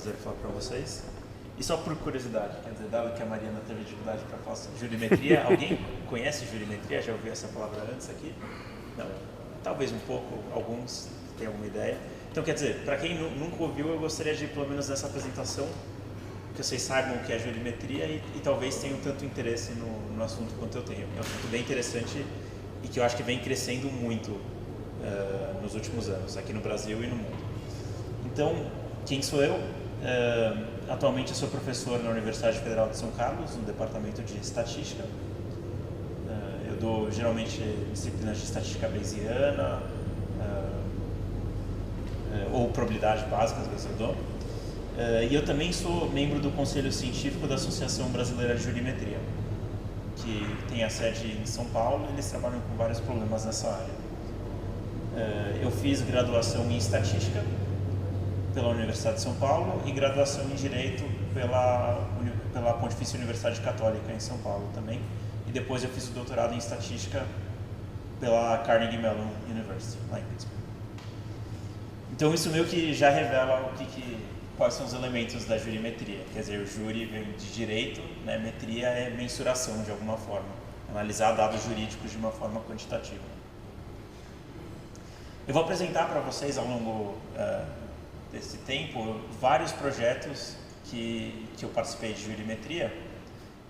prazer falar para vocês. E só por curiosidade, quer dizer, dado que a Mariana teve dificuldade para falar sobre jurimetria, alguém conhece jurimetria? Já ouviu essa palavra antes aqui? Não? Talvez um pouco, alguns têm alguma ideia. Então, quer dizer, para quem nunca ouviu, eu gostaria de, pelo menos nessa apresentação, que vocês saibam o que é jurimetria e talvez tenham tanto interesse no assunto quanto eu tenho. É um assunto bem interessante e que eu acho que vem crescendo muito nos últimos anos, aqui no Brasil e no mundo. Então, quem sou eu? Atualmente eu sou professor na Universidade Federal de São Carlos, no departamento de estatística. Eu dou geralmente disciplinas de estatística bayesiana ou probabilidade básica, às vezes eu dou. E eu também sou membro do Conselho Científico da Associação Brasileira de Jurimetria, que tem a sede em São Paulo e eles trabalham com vários problemas nessa área. Eu fiz graduação em estatística pela Universidade de São Paulo e graduação em Direito pela Pontifícia Universidade Católica em São Paulo também. E depois eu fiz o doutorado em Estatística pela Carnegie Mellon University, lá em Pittsburgh. Então isso meio que já revela quais são os elementos da jurimetria. Quer dizer, o júri vem de direito, né? Metria é mensuração de alguma forma, analisar dados jurídicos de uma forma quantitativa. Eu vou apresentar para vocês ao longo desse tempo vários projetos que eu participei de jurimetria,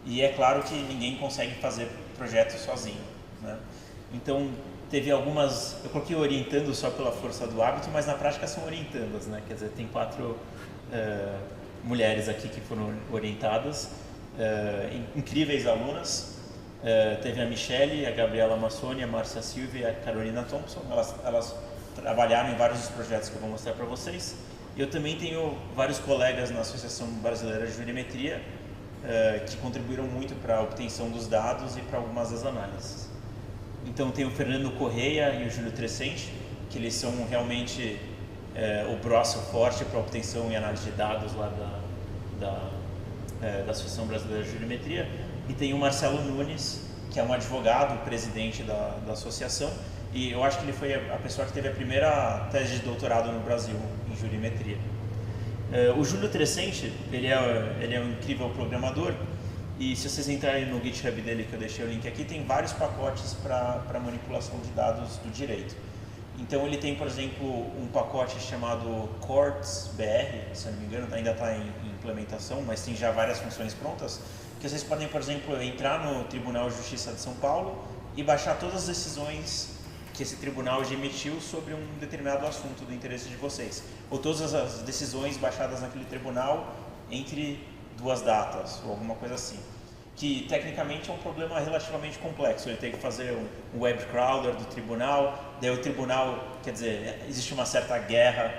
e é claro que ninguém consegue fazer projetos sozinho, né? Então teve algumas, eu coloquei orientando só pela força do hábito, mas na prática são orientandas, né? Quer dizer, tem 4 mulheres aqui que foram orientadas, incríveis alunas. Teve a Michele, a Gabriela Massoni, a Márcia Silva e a Carolina Thompson. Elas trabalharam em vários dos projetos que eu vou mostrar para vocês. Eu também tenho vários colegas na Associação Brasileira de Jurimetria que contribuíram muito para a obtenção dos dados e para algumas das análises. Então tem o Fernando Correia e o Júlio Trescente, que eles são realmente o braço forte para a obtenção e análise de dados lá da Associação Brasileira de Jurimetria. E tem o Marcelo Nunes, que é um advogado, presidente da associação, e eu acho que ele foi a pessoa que teve a primeira tese de doutorado no Brasil em jurimetria. O Júlio Trescente, ele é um incrível programador, e se vocês entrarem no GitHub dele, que eu deixei o link aqui, tem vários pacotes para manipulação de dados do direito. Então ele tem, por exemplo, um pacote chamado Courts BR, se eu não me engano, ainda está em implementação, mas tem já várias funções prontas, que vocês podem, por exemplo, entrar no Tribunal de Justiça de São Paulo e baixar todas as decisões que esse tribunal já emitiu sobre um determinado assunto do interesse de vocês, ou todas as decisões baixadas naquele tribunal entre 2 datas, ou alguma coisa assim, que tecnicamente é um problema relativamente complexo. Ele tem que fazer um web crawler do tribunal, daí o tribunal, quer dizer, existe uma certa guerra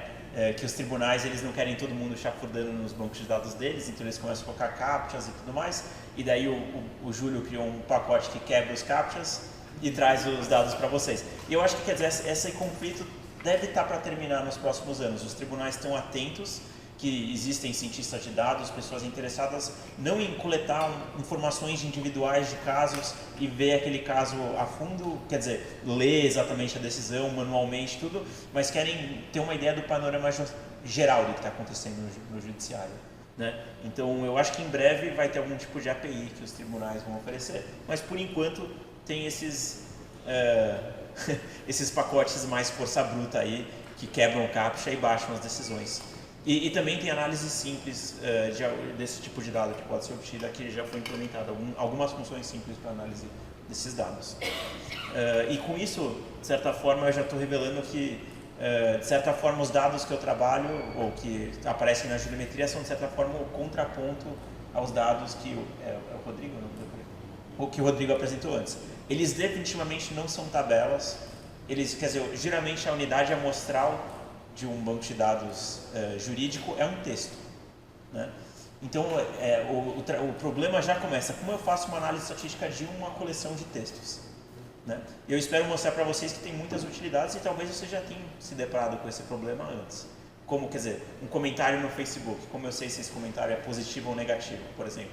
que os tribunais eles não querem todo mundo chafurdando nos bancos de dados deles, então eles começam a colocar captchas e tudo mais, e daí o Júlio criou um pacote que quebra os captchas e traz os dados para vocês. E eu acho que, quer dizer, esse conflito deve estar para terminar nos próximos anos. Os tribunais estão atentos que existem cientistas de dados, pessoas interessadas não em coletar informações individuais de casos e ver aquele caso a fundo, quer dizer, ler exatamente a decisão, manualmente, tudo, mas querem ter uma ideia do panorama geral do que está acontecendo no judiciário, né? Então, eu acho que em breve vai ter algum tipo de API que os tribunais vão oferecer, mas por enquanto tem esses pacotes mais força bruta aí, que quebram o captcha e baixam as decisões. E também tem análise simples desse tipo de dado que pode ser obtida, que já foi implementada algumas funções simples para análise desses dados. E com isso, de certa forma, eu já estou revelando que, de certa forma, os dados que eu trabalho ou que aparecem na jurimetria são, de certa forma, o contraponto aos dados que o Rodrigo, não, que o Rodrigo apresentou antes. Eles definitivamente não são tabelas. Quer dizer, geralmente a unidade amostral de um banco de dados jurídico é um texto, né? Então o problema já começa, como eu faço uma análise estatística de uma coleção de textos, né? Eu espero mostrar para vocês que tem muitas utilidades e talvez você já tenha se deparado com esse problema antes. Como, quer dizer, um comentário no Facebook, como eu sei se esse comentário é positivo ou negativo, por exemplo.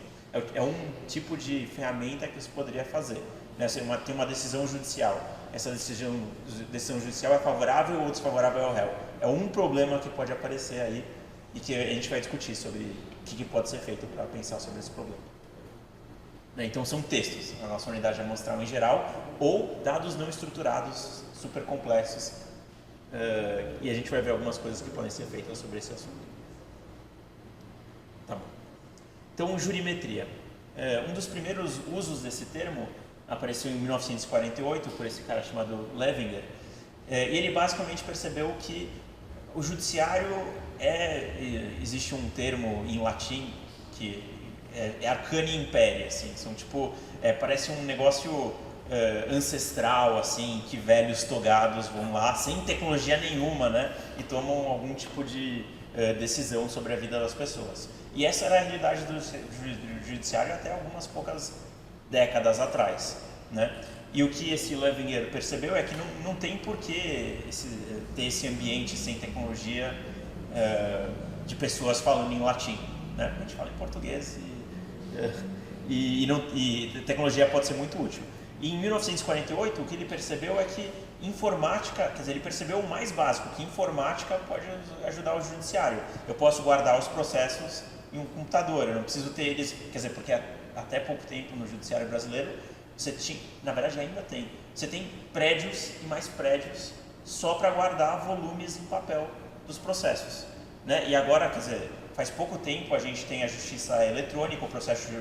É um tipo de ferramenta que você poderia fazer, né? Tem uma decisão judicial. Essa decisão judicial é favorável ou desfavorável ao réu. É um problema que pode aparecer aí e que a gente vai discutir sobre o que pode ser feito para pensar sobre esse problema. Então são textos, a nossa unidade amostral em geral, ou dados não estruturados, super complexos, e a gente vai ver algumas coisas que podem ser feitas sobre esse assunto. Tá bom. Então, jurimetria. Um dos primeiros usos desse termo apareceu em 1948 por esse cara chamado Levinger, e ele basicamente percebeu que o judiciário existe um termo em latim que é arcane imperi, assim, são tipo, parece um negócio ancestral, assim, que velhos togados vão lá sem tecnologia nenhuma, né, e tomam algum tipo de decisão sobre a vida das pessoas. E essa era a realidade do judiciário até algumas poucas décadas atrás, né? E o que esse Levinger percebeu é que não tem por que ter esse ambiente sem tecnologia de pessoas falando em latim, né? A gente fala em português e tecnologia pode ser muito útil. E em 1948 o que ele percebeu é que informática, quer dizer, ele percebeu o mais básico, que informática pode ajudar o judiciário. Eu posso guardar os processos em um computador, eu não preciso ter eles, quer dizer, porque até pouco tempo no judiciário brasileiro você tinha, na verdade ainda tem, você tem prédios e mais prédios só para guardar volumes em papel dos processos, né? E agora, quer dizer, faz pouco tempo a gente tem a justiça eletrônica, o processo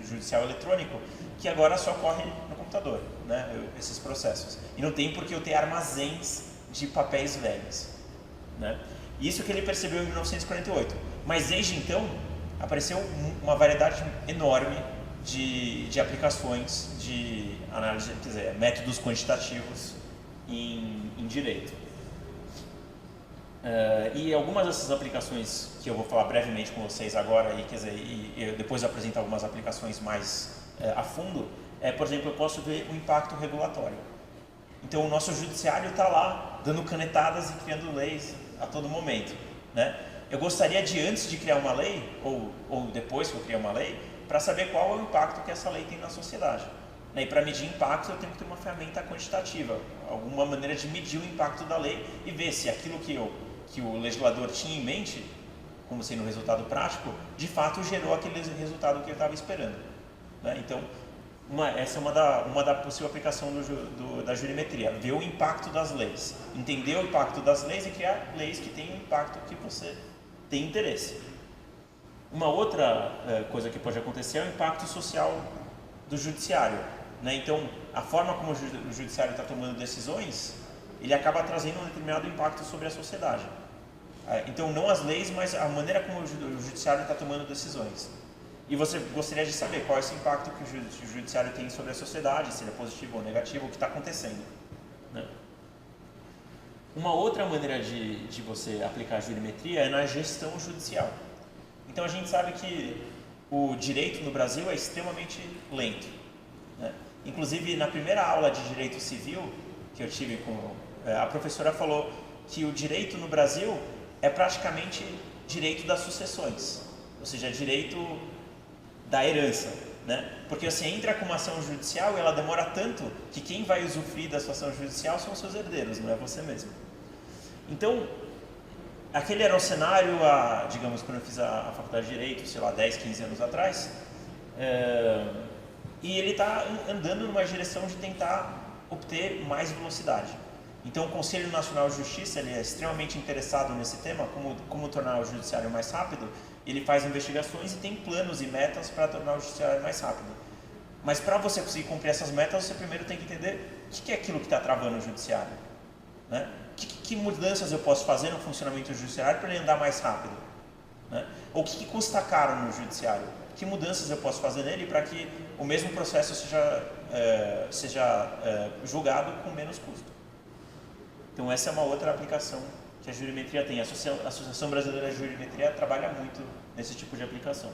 judicial eletrônico, que agora só corre no computador, né? Esses processos. E não tem por que eu ter armazéns de papéis velhos, né? Isso que ele percebeu em 1948. Mas desde então apareceu uma variedade enorme de aplicações de análise, quer dizer, métodos quantitativos em direito. E algumas dessas aplicações que eu vou falar brevemente com vocês agora, quer dizer, e eu depois apresento algumas aplicações mais a fundo, por exemplo, eu posso ver o impacto regulatório. Então o nosso judiciário está lá dando canetadas e criando leis a todo momento, né? Eu gostaria de, antes de criar uma lei, ou depois que eu criar uma lei, para saber qual é o impacto que essa lei tem na sociedade. E para medir impacto eu tenho que ter uma ferramenta quantitativa, alguma maneira de medir o impacto da lei e ver se aquilo que o legislador tinha em mente, como sendo um resultado prático, de fato gerou aquele resultado que ele estava esperando, né? Então, essa é uma da possível aplicação da jurimetria, ver o impacto das leis, entender o impacto das leis e criar leis que tenham o impacto que você tem interesse. Uma outra coisa que pode acontecer é o impacto social do judiciário, né? Então, a forma como o judiciário está tomando decisões, ele acaba trazendo um determinado impacto sobre a sociedade. Então, não as leis, mas a maneira como o judiciário está tomando decisões. E você gostaria de saber qual é esse impacto que o judiciário tem sobre a sociedade, se ele é positivo ou negativo, o que está acontecendo, né? Uma outra maneira de você aplicar a jurimetria é na gestão judicial. Então a gente sabe que o direito no Brasil é extremamente lento, né? Inclusive na primeira aula de direito civil que eu tive a professora falou que o direito no Brasil é praticamente direito das sucessões, ou seja, direito da herança, né? Porque você entra com uma ação judicial e ela demora tanto que quem vai usufruir da sua ação judicial são os seus herdeiros, não é você mesmo. Então, aquele era o cenário, digamos, quando eu fiz a faculdade de Direito, sei lá, 10, 15 anos atrás, e ele está andando numa direção de tentar obter mais velocidade. Então, o Conselho Nacional de Justiça ele é extremamente interessado nesse tema, como tornar o judiciário mais rápido. Ele faz investigações e tem planos e metas para tornar o judiciário mais rápido. Mas para você conseguir cumprir essas metas, você primeiro tem que entender o que é aquilo que está travando o judiciário, né? Que mudanças eu posso fazer no funcionamento do judiciário para ele andar mais rápido, né? Ou o que custa caro no judiciário? Que mudanças eu posso fazer nele para que o mesmo processo seja julgado com menos custo? Então essa é uma outra aplicação que a jurimetria tem. A Associação Brasileira de Jurimetria trabalha muito nesse tipo de aplicação.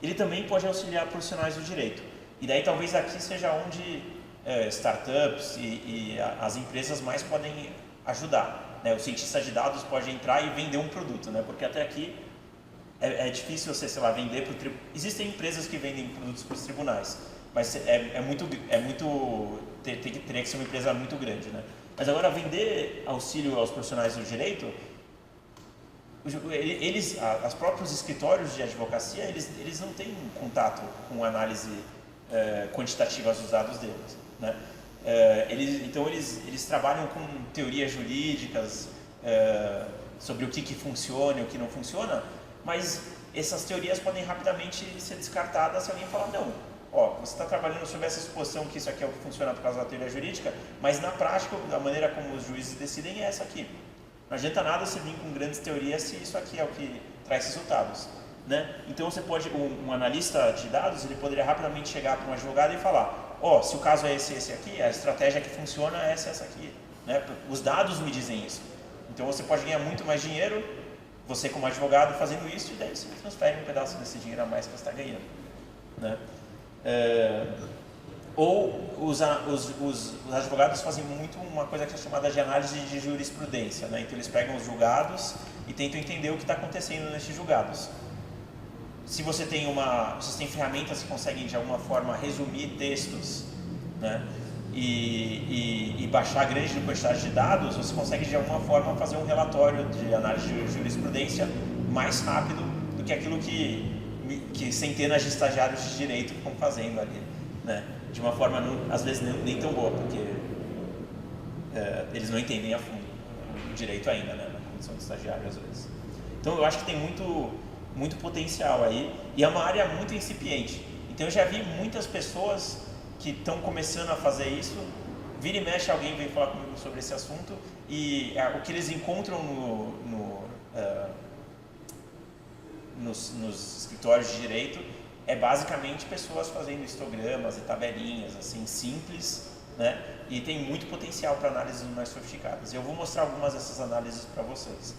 Ele também pode auxiliar profissionais do direito. E daí talvez aqui seja onde startups e as empresas mais podem ajudar, né? O cientista de dados pode entrar e vender um produto, né? Porque até aqui é difícil você, sei lá, vender para o tribunal. Existem empresas que vendem produtos para os tribunais, mas teria que ser uma empresa muito grande, né? Mas agora vender auxílio aos profissionais do direito os próprios escritórios de advocacia, eles não têm contato com análise quantitativa dos dados deles, né? Então eles trabalham com teorias jurídicas sobre o que funciona e o que não funciona, mas essas teorias podem rapidamente ser descartadas se alguém falar, não, você está trabalhando sobre essa suposição que isso aqui é o que funciona por causa da teoria jurídica, mas na prática, da maneira como os juízes decidem é essa aqui. Não adianta nada você vir com grandes teorias se isso aqui é o que traz resultados, né? Então você pode, um analista de dados, ele poderia rapidamente chegar para um advogado e falar, se o caso é esse aqui, a estratégia que funciona é essa aqui, né? Os dados me dizem isso. Então você pode ganhar muito mais dinheiro, você como advogado fazendo isso, e daí você transfere um pedaço desse dinheiro a mais que você está ganhando, né? Os advogados fazem muito uma coisa que é chamada de análise de jurisprudência, né? Então eles pegam os julgados e tentam entender o que está acontecendo nesses julgados. Se você tem vocês têm ferramentas que conseguem de alguma forma resumir textos, né? E baixar grande quantidade de dados, você consegue de alguma forma fazer um relatório de análise de jurisprudência mais rápido do que aquilo que centenas de estagiários de direito estão fazendo ali, né? De uma forma, às vezes, nem tão boa, porque eles não entendem a fundo o direito ainda, né? Na condição de estagiário, às vezes. Então, eu acho que tem muito potencial aí, e é uma área muito incipiente. Então, eu já vi muitas pessoas que estão começando a fazer isso, vira e mexe alguém vem falar comigo sobre esse assunto, e o que eles encontram nos escritórios de direito é basicamente pessoas fazendo histogramas e tabelinhas assim simples, né? E tem muito potencial para análises mais sofisticadas. Eu vou mostrar algumas dessas análises para vocês.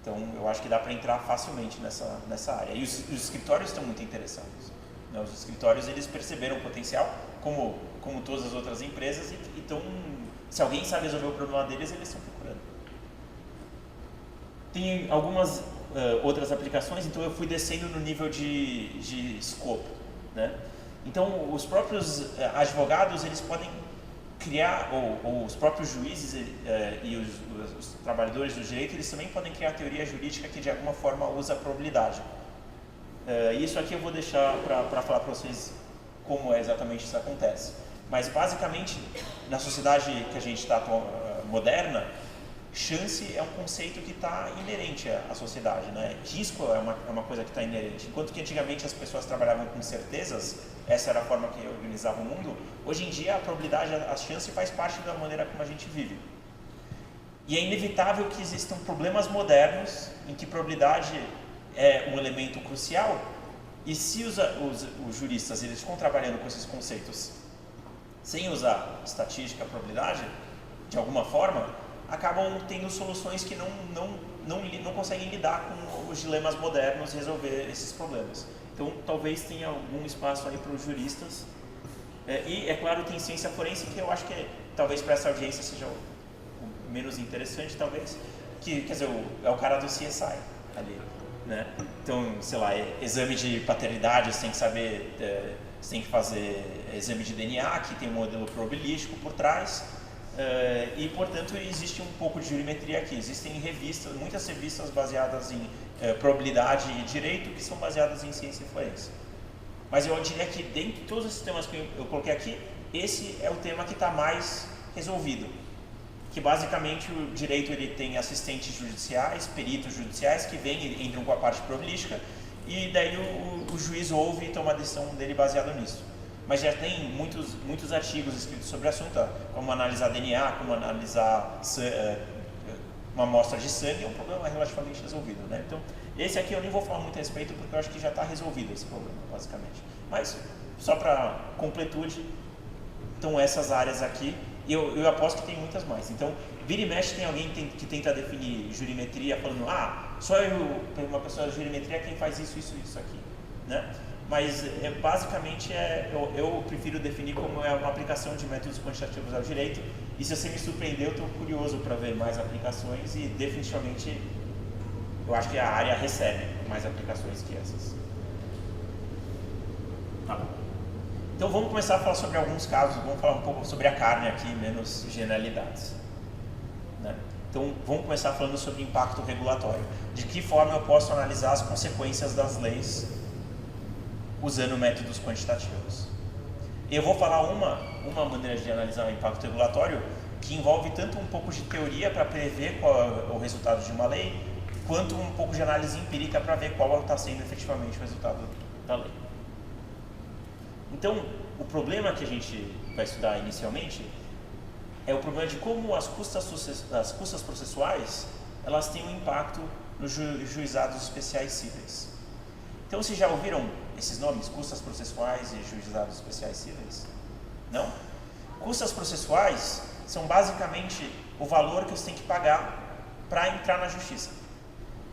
Então eu acho que dá para entrar facilmente nessa área. E os escritórios estão muito interessados, né? Os escritórios, eles perceberam o potencial, como todas as outras empresas, e estão, se alguém sabe resolver o problema deles, eles estão procurando. Tem algumas outras aplicações, então eu fui descendo no nível de escopo, né? Então os próprios advogados, eles podem criar, ou os próprios juízes e os trabalhadores do direito, eles também podem criar teoria jurídica que de alguma forma usa a probabilidade. Isso aqui eu vou deixar para falar para vocês como exatamente isso acontece. Mas basicamente, na sociedade que a gente está moderna, chance é um conceito que está inerente à sociedade, né? Risco é uma coisa que está inerente. Enquanto que antigamente as pessoas trabalhavam com certezas, essa era a forma que organizava o mundo, hoje em dia a probabilidade, a chance faz parte da maneira como a gente vive. E é inevitável que existam problemas modernos em que probabilidade é um elemento crucial, e se os juristas eles ficam trabalhando com esses conceitos sem usar estatística, probabilidade, de alguma forma, acabam tendo soluções que não conseguem lidar com os dilemas modernos e resolver esses problemas. Então, talvez tenha algum espaço aí para os juristas. E, é claro, tem ciência forense, que eu acho que talvez para essa audiência seja o menos interessante, talvez, que, quer dizer, é o cara do CSI ali, né? Então, sei lá, exame de paternidade, você tem que saber, você tem que fazer exame de DNA, que tem um modelo probabilístico por trás. E, portanto, existe um pouco de jurimetria aqui. Existem revistas, muitas revistas baseadas em probabilidade e direito, que são baseadas em ciência forense. Mas eu diria que, dentre todos esses temas que eu coloquei aqui, esse é o tema que está mais resolvido. Que, basicamente, o direito ele tem assistentes judiciais, peritos judiciais, que vêm e entram com a parte probabilística, e daí o juiz ouve e toma a decisão dele baseado nisso. Mas já tem muitos artigos escritos sobre o assunto, como analisar DNA, como analisar uma amostra de sangue, é um problema relativamente resolvido, né? Então, esse aqui eu nem vou falar muito a respeito, porque eu acho que já está resolvido esse problema, basicamente. Mas, só para completude, então essas áreas aqui, e eu aposto que tem muitas mais. Então, vira e mexe tem alguém que tenta definir jurimetria, falando, só uma pessoa de jurimetria quem faz isso aqui, né? Mas basicamente eu prefiro definir como uma aplicação de métodos quantitativos ao direito, e se você me surpreendeu, eu estou curioso para ver mais aplicações, e definitivamente eu acho que a área recebe mais aplicações que essas. Tá bom. Então vamos começar a falar sobre alguns casos, vamos falar um pouco sobre a carne aqui, menos generalidades, né? Então, vamos começar falando sobre impacto regulatório. De que forma eu posso analisar as consequências das leis usando métodos quantitativos. Eu vou falar uma maneira de analisar o impacto regulatório que envolve tanto um pouco de teoria para prever qual é o resultado de uma lei, quanto um pouco de análise empírica para ver qual está sendo efetivamente o resultado da lei. Então, o problema que a gente vai estudar inicialmente é o problema de como as custas processuais elas têm um impacto nos juizados especiais cíveis. Então, vocês já ouviram esses nomes, custas processuais e juizados especiais cíveis? Não? Custas processuais são basicamente o valor que você tem que pagar para entrar na justiça.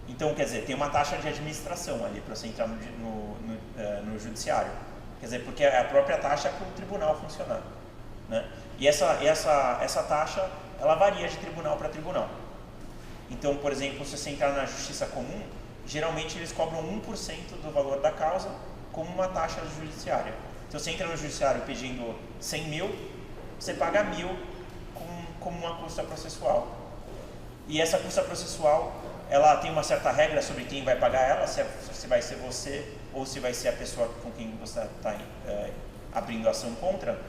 Então, quer dizer, tem uma taxa de administração ali para você entrar no judiciário. Quer dizer, porque é a própria taxa para o tribunal funcionar, né? E essa taxa, ela varia de tribunal para tribunal. Então, por exemplo, se você entrar na justiça comum, geralmente eles cobram 1% do valor da causa como uma taxa judiciária. Então, você entra no judiciário pedindo 100 mil, você paga 1.000 como uma custa processual. E essa custa processual, ela tem uma certa regra sobre quem vai pagar ela, se vai ser você ou se vai ser a pessoa com quem você está abrindo ação contra,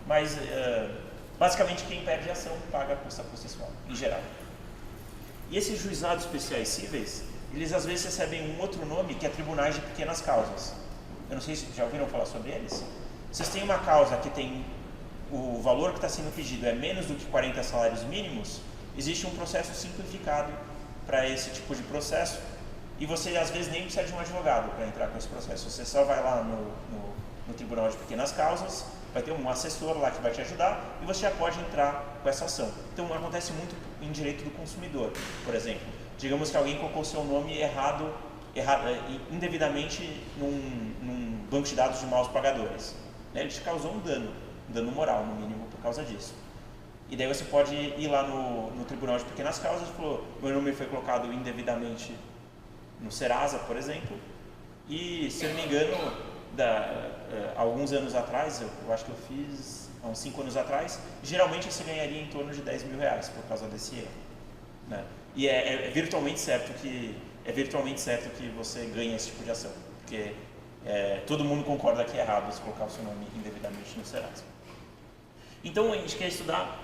mas basicamente quem perde a ação paga a custa processual, em geral. E esses juizados especiais cíveis, eles às vezes recebem um outro nome que é tribunais de pequenas causas. Eu não sei se já ouviram falar sobre eles. Vocês têm uma causa que tem o valor que está sendo pedido é menos do que 40 salários mínimos, existe um processo simplificado para esse tipo de processo e você às vezes nem precisa de um advogado para entrar com esse processo. Você só vai lá no Tribunal de Pequenas Causas, vai ter um assessor lá que vai te ajudar e você já pode entrar com essa ação. Então acontece muito em direito do consumidor, por exemplo. Digamos que alguém colocou seu nome errado indevidamente num banco de dados de maus pagadores. Ele te causou um dano moral, no mínimo, por causa disso. E daí você pode ir lá no Tribunal de Pequenas Causas e falou, meu nome foi colocado indevidamente no Serasa, por exemplo, e, se eu não me engano, alguns anos atrás, eu acho que eu fiz há uns 5 anos atrás, geralmente você ganharia em torno de 10 mil reais por causa desse erro, né? E é virtualmente certo que você ganha esse tipo de ação, porque todo mundo concorda que é errado você colocar o seu nome indevidamente no Serasa. Então a gente quer estudar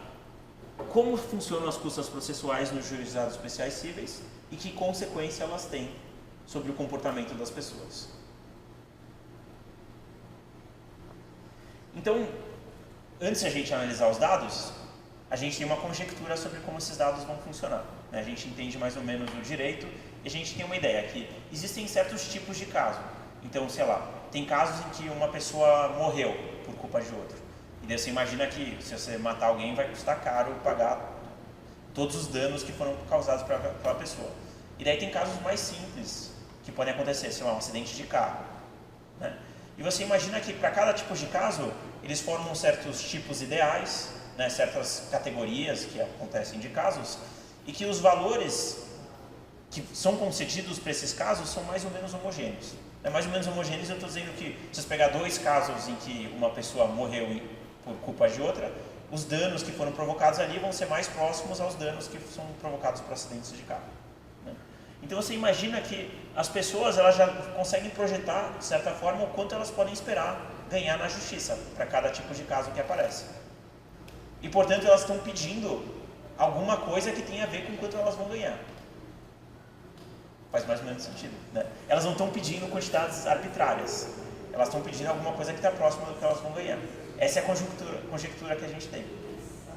como funcionam as custas processuais nos juizados especiais cíveis e que consequência elas têm sobre o comportamento das pessoas. Então, antes de a gente analisar os dados, a gente tem uma conjectura sobre como esses dados vão funcionar, né? A gente entende mais ou menos o direito e a gente tem uma ideia que existem certos tipos de caso. Então, sei lá, tem casos em que uma pessoa morreu por culpa de outra. E daí você imagina que se você matar alguém vai custar caro pagar todos os danos que foram causados para aquela pessoa. E daí tem casos mais simples que podem acontecer, sei lá, um acidente de carro, né? E você imagina que para cada tipo de caso eles formam certos tipos ideais, né, certas categorias que acontecem de casos e que os valores que são concedidos para esses casos são mais ou menos homogêneos. Mais ou menos homogêneos, eu estou dizendo que se você pegar 2 casos em que uma pessoa morreu por culpa de outra, os danos que foram provocados ali vão ser mais próximos aos danos que são provocados por acidentes de carro, né? Então você imagina que as pessoas elas já conseguem projetar, de certa forma, o quanto elas podem esperar ganhar na justiça para cada tipo de caso que aparece. E, portanto, elas estão pedindo alguma coisa que tenha a ver com quanto elas vão ganhar. Faz mais ou menos sentido, né? Elas não estão pedindo quantidades arbitrárias. Elas estão pedindo alguma coisa que está próxima do que elas vão ganhar. Essa é a conjectura que a gente tem.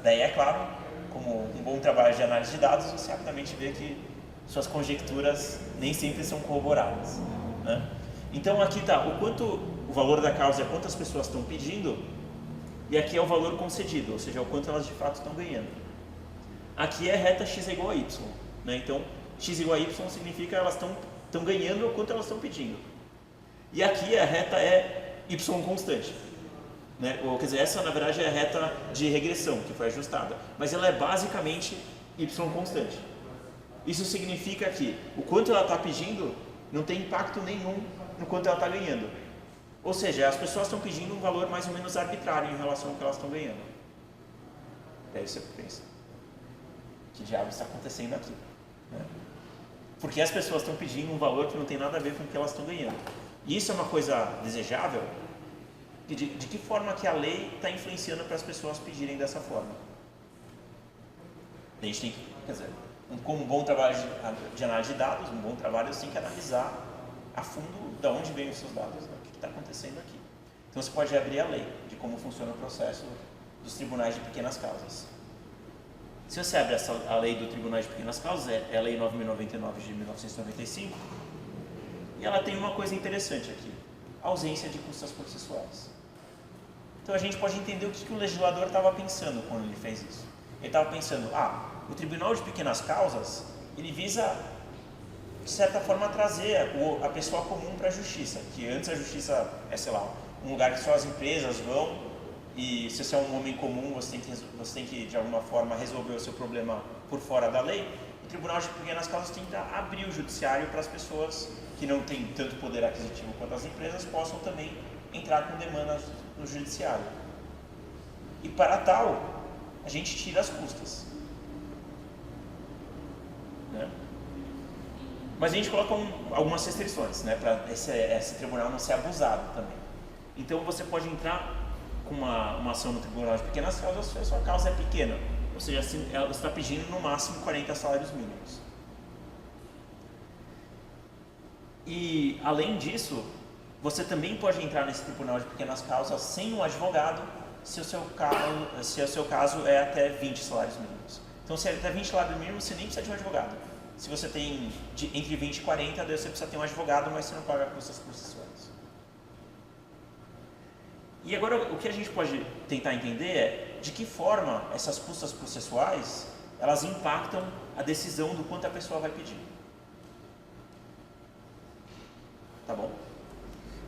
Daí, é claro, como um bom trabalho de análise de dados, você rapidamente vê que suas conjecturas nem sempre são corroboradas, né? Então, aqui está o valor da causa é quantas pessoas estão pedindo, e aqui é o valor concedido, ou seja, o quanto elas de fato estão ganhando. Aqui é reta x é igual a y, né? Então, x igual a y significa que elas estão ganhando o quanto elas estão pedindo. E aqui a reta é y constante, né? Ou, quer dizer, essa na verdade é a reta de regressão que foi ajustada, mas ela é basicamente y constante. Isso significa que o quanto ela está pedindo não tem impacto nenhum no quanto ela está ganhando. Ou seja, as pessoas estão pedindo um valor mais ou menos arbitrário em relação ao que elas estão ganhando. É isso que você pensa. que diabo está acontecendo aqui? Né? Porque as pessoas estão pedindo um valor que não tem nada a ver com o que elas estão ganhando. E isso é uma coisa desejável? De que forma que a lei está influenciando para as pessoas pedirem dessa forma? A gente tem que, quer dizer, com um bom trabalho de análise de dados, um bom trabalho, você tem que analisar a fundo de onde vêm os seus dados, né? O que está acontecendo aqui. Então você pode abrir a lei de como funciona o processo dos tribunais de pequenas causas. Se você abre a lei do Tribunal de Pequenas Causas, é a Lei 9.099 de 1995, e ela tem uma coisa interessante aqui, a ausência de custas processuais. Então a gente pode entender o que o legislador estava pensando quando ele fez isso. Ele estava pensando, o Tribunal de Pequenas Causas, ele visa, de certa forma, trazer a pessoa comum para a justiça, que antes a justiça é, sei lá, um lugar que só as empresas vão, e se você é um homem comum, você tem que de alguma forma resolver o seu problema por fora da lei. O Tribunal de Pequenas Causas tenta abrir o judiciário para as pessoas que não têm tanto poder aquisitivo quanto as empresas possam também entrar com demandas no judiciário. E para tal, a gente tira as custas. Né? Mas a gente coloca algumas restrições, né, para esse tribunal não ser abusado também. Então você pode entrar com uma ação no Tribunal de Pequenas Causas se a sua causa é pequena, ou seja, você está pedindo no máximo 40 salários mínimos. E além disso, você também pode entrar nesse Tribunal de Pequenas Causas sem um advogado, se o seu caso é até 20 salários mínimos. Então, se é até 20 salários mínimos, você nem precisa de um advogado. Se você tem entre 20 e 40, daí você precisa ter um advogado, mas você não paga custas processuais. E agora o que a gente pode tentar entender é de que forma essas custas processuais elas impactam a decisão do quanto a pessoa vai pedir. Tá bom?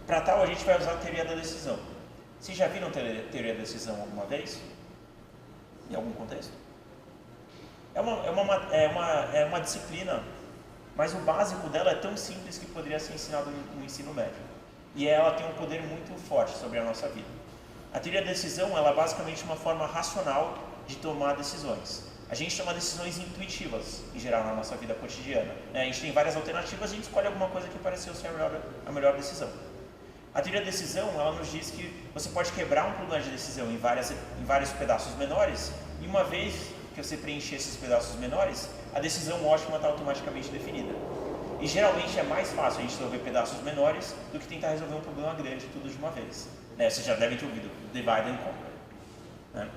Para tal a gente vai usar a teoria da decisão. Vocês já viram teoria da decisão alguma vez? Em algum contexto? É uma disciplina, mas o básico dela é tão simples que poderia ser ensinado no ensino médio. E ela tem um poder muito forte sobre a nossa vida. A teoria da decisão ela é basicamente uma forma racional de tomar decisões. A gente toma decisões intuitivas, em geral, na nossa vida cotidiana. A gente tem várias alternativas, a gente escolhe alguma coisa que pareceu ser a melhor decisão. A teoria da decisão ela nos diz que você pode quebrar um problema de decisão em vários pedaços menores, e uma vez que você preencher esses pedaços menores, a decisão ótima está automaticamente definida. E geralmente é mais fácil a gente resolver pedaços menores do que tentar resolver um problema grande tudo de uma vez. Vocês já devem ter ouvido, divide and conquer. Né?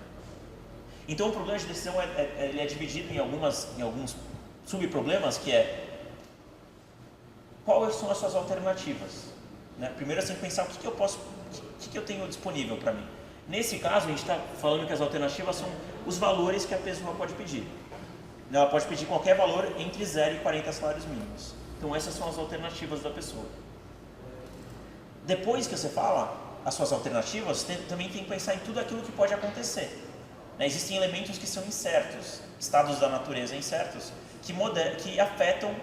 Então o problema de decisão ele é dividido em alguns subproblemas, que é quais são as suas alternativas. Né? Primeiro você tem que pensar o que eu tenho disponível para mim. Nesse caso a gente está falando que as alternativas são os valores que a pessoa pode pedir. Ela pode pedir qualquer valor entre 0 e 40 salários mínimos. Então essas são as alternativas da pessoa. Depois que você fala as suas alternativas, também tem que pensar em tudo aquilo que pode acontecer. Existem elementos que são incertos, estados da natureza incertos, que afetam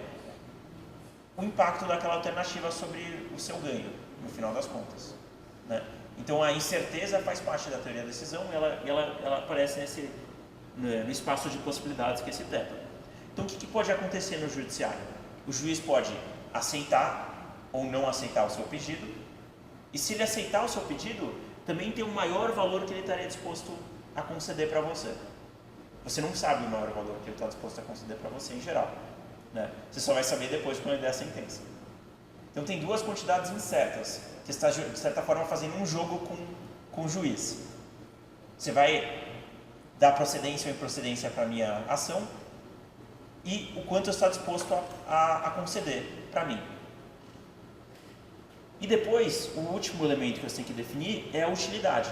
o impacto daquela alternativa sobre o seu ganho, no final das contas. Né? Então a incerteza faz parte da teoria da decisão e ela aparece no espaço de possibilidades que esse teto. Então o que pode acontecer no judiciário? O juiz pode aceitar ou não aceitar o seu pedido, e se ele aceitar o seu pedido, também tem um maior valor que ele estaria disposto a conceder para você. Você não sabe o maior valor que ele está disposto a conceder para você em geral. Né? Você só vai saber depois quando ele der a sentença. Então tem duas quantidades incertas, que está de certa forma fazendo um jogo com o juiz. Você vai dar procedência ou improcedência para a minha ação e o quanto eu estou disposto a conceder para mim. E depois, o último elemento que você tem que definir é a utilidade.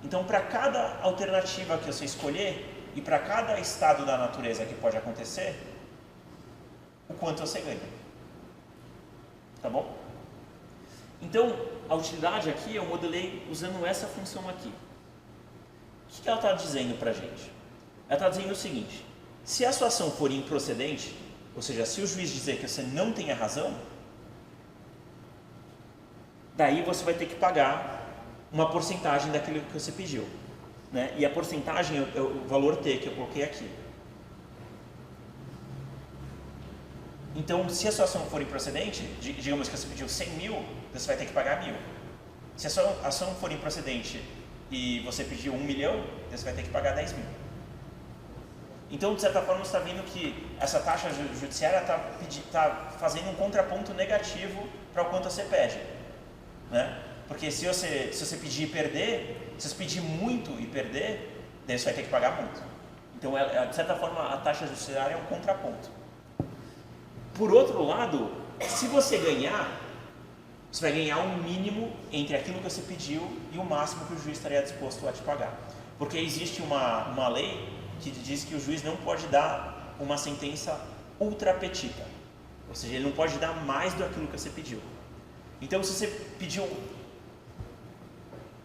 Então, para cada alternativa que você escolher e para cada estado da natureza que pode acontecer, o quanto você ganha. Tá bom? Então, a utilidade aqui eu modelei usando essa função aqui. O que ela está dizendo para a gente? Ela está dizendo o seguinte: se a sua ação for improcedente, ou seja, se o juiz dizer que você não tem a razão, daí você vai ter que pagar uma porcentagem daquilo que você pediu. Né? E a porcentagem é o valor T que eu coloquei aqui. Então, se a sua ação for improcedente, digamos que você pediu 100 mil, você vai ter que pagar 1.000. Se a sua ação for improcedente e você pediu 1 milhão, você vai ter que pagar 10 mil. Então, de certa forma, você está vendo que essa taxa judiciária está fazendo um contraponto negativo para o quanto você pede, né? Porque se você pedir e perder, se você pedir muito e perder, daí você vai ter que pagar muito. Então, de certa forma, a taxa judiciária é um contraponto. Por outro lado, se você ganhar, você vai ganhar um mínimo entre aquilo que você pediu e o máximo que o juiz estaria disposto a te pagar. Porque existe uma lei que diz que o juiz não pode dar uma sentença ultra petita. Ou seja, ele não pode dar mais do aquilo que você pediu. Então, se você pediu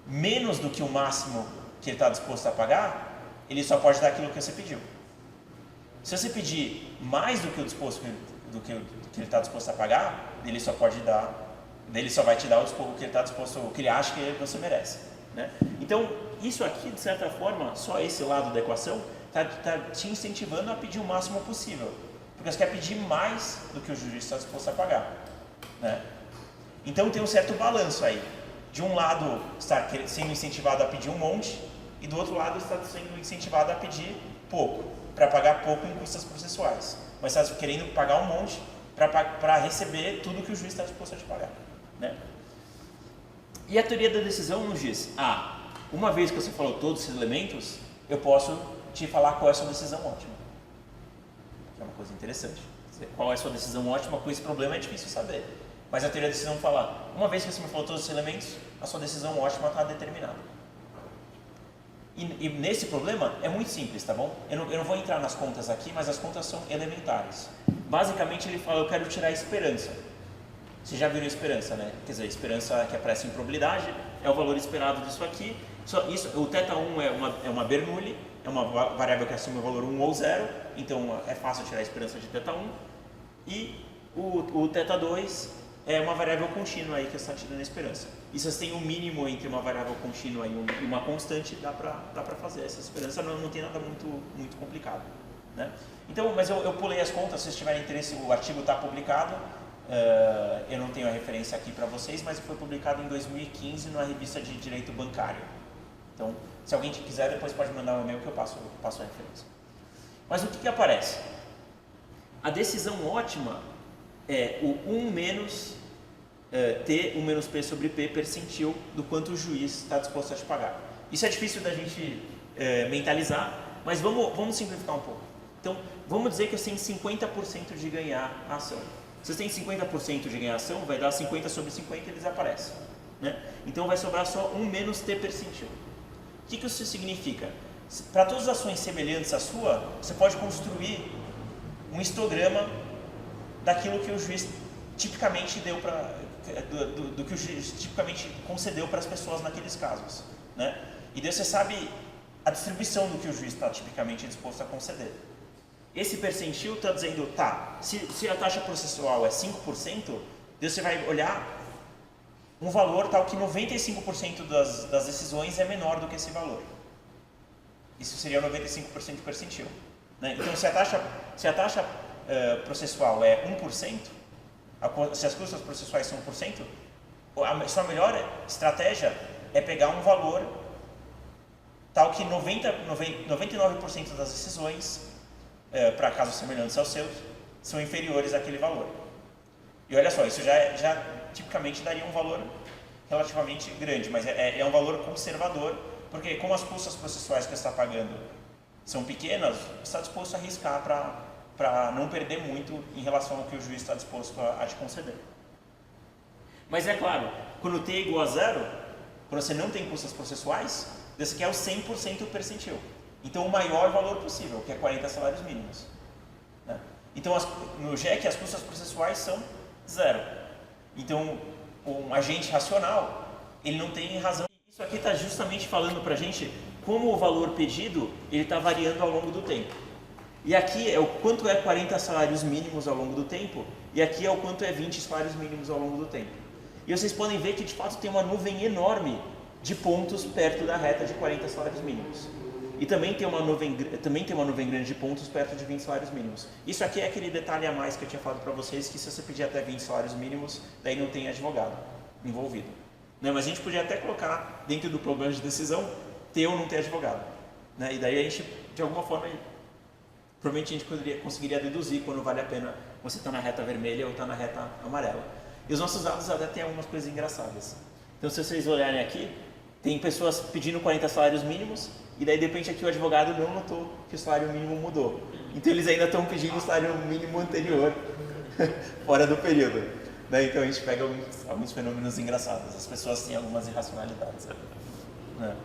menos do que o máximo que ele está disposto a pagar, ele só pode dar aquilo que você pediu. Se você pedir mais do que o disposto do que ele está disposto a pagar, ele só vai te dar o que ele está disposto, o que ele acha que você merece, né? Então, isso aqui, de certa forma, só esse lado da equação está te incentivando a pedir o máximo possível, porque você quer pedir mais do que o juiz está disposto a pagar, né? Então tem um certo balanço aí. De um lado está sendo incentivado a pedir um monte, e do outro lado está sendo incentivado a pedir pouco, para pagar pouco em custas processuais. Mas está querendo pagar um monte para receber tudo que o juiz está disposto a te pagar, né? E a teoria da decisão nos diz: uma vez que você falou todos esses elementos, eu posso te falar qual é a sua decisão ótima. Que é uma coisa interessante. Qual é a sua decisão ótima com esse problema é difícil saber. Mas a teoria da decisão fala: uma vez que você me falou todos esses elementos, a sua decisão ótima está determinada. E nesse problema é muito simples, tá bom? Eu não vou entrar nas contas aqui, mas as contas são elementares. Basicamente ele fala: eu quero tirar a esperança. Vocês já viram esperança, né? Quer dizer, a esperança que aparece em probabilidade é o valor esperado disso aqui. O θ1 é uma Bernoulli, é uma variável que assume o valor 1 ou 0, então é fácil tirar a esperança de θ1. E o θ2 é uma variável contínua aí que você está tirando a esperança. E se você tem um mínimo entre uma variável contínua e uma constante, dá para fazer essa esperança, não tem nada muito complicado, né? Então, mas eu pulei as contas, se vocês tiverem interesse, o artigo está publicado. Eu não tenho a referência aqui para vocês, mas foi publicado em 2015 numa revista de direito bancário. Então, se alguém quiser, depois pode mandar um e-mail que eu passo a referência. Mas o que aparece? A decisão ótima é o 1 menos T, 1 menos P sobre P percentil do quanto o juiz está disposto a te pagar. Isso é difícil da gente mentalizar, mas vamos simplificar um pouco. Então, vamos dizer que eu tenho 50% de ganhar a ação. Se você tem 50% de ganhar a ação, vai dar 50 sobre 50 e ele desaparece, né? Então vai sobrar só 1 menos T percentil. O que isso significa? Para todas as ações semelhantes à sua, você pode construir um histograma daquilo que o juiz tipicamente deu do que o juiz tipicamente concedeu para as pessoas naqueles casos, né? E daí você sabe a distribuição do que o juiz está tipicamente disposto a conceder. Esse percentil está dizendo, se a taxa processual é 5%, daí você vai olhar um valor tal que 95% das decisões é menor do que esse valor. Isso seria 95% de percentil, né? Então, se a taxa processual é 1%, se as custas processuais são 1%, a sua melhor estratégia é pegar um valor tal que 99% das decisões, para casos semelhantes aos seus, são inferiores àquele valor. E olha só, isso já tipicamente daria um valor relativamente grande, mas é um valor conservador, porque como as custas processuais que você está pagando são pequenas, você está disposto a arriscar para não perder muito em relação ao que o juiz está disposto a te conceder. Mas é claro, quando t é igual a 0, quando você não tem custas processuais, você quer o 100% percentil. Então, o maior valor possível, que é 40 salários mínimos, né? Então, no GEC, as custas processuais são 0. Então, um agente racional, ele não tem razão. Isso aqui está justamente falando para a gente como o valor pedido está variando ao longo do tempo. E aqui é o quanto é 40 salários mínimos ao longo do tempo, e aqui é o quanto é 20 salários mínimos ao longo do tempo. E vocês podem ver que, de fato, tem uma nuvem enorme de pontos perto da reta de 40 salários mínimos. e também tem uma nuvem grande de pontos perto de 20 salários mínimos. Isso aqui é aquele detalhe a mais que eu tinha falado para vocês, que se você pedir até 20 salários mínimos, daí não tem advogado envolvido. Né? Mas a gente podia até colocar dentro do problema de decisão, ter ou não ter advogado. Né? E daí a gente, de alguma forma, provavelmente a gente conseguiria deduzir quando vale a pena você estar na reta vermelha ou estar na reta amarela. E os nossos dados até têm algumas coisas engraçadas. Então, se vocês olharem aqui, tem pessoas pedindo 40 salários mínimos, e daí de repente aqui o advogado não notou que o salário mínimo mudou. Então eles ainda estão pedindo o salário mínimo anterior, fora do período. Né? Então a gente pega alguns fenômenos engraçados, as pessoas têm algumas irracionalidades. Né?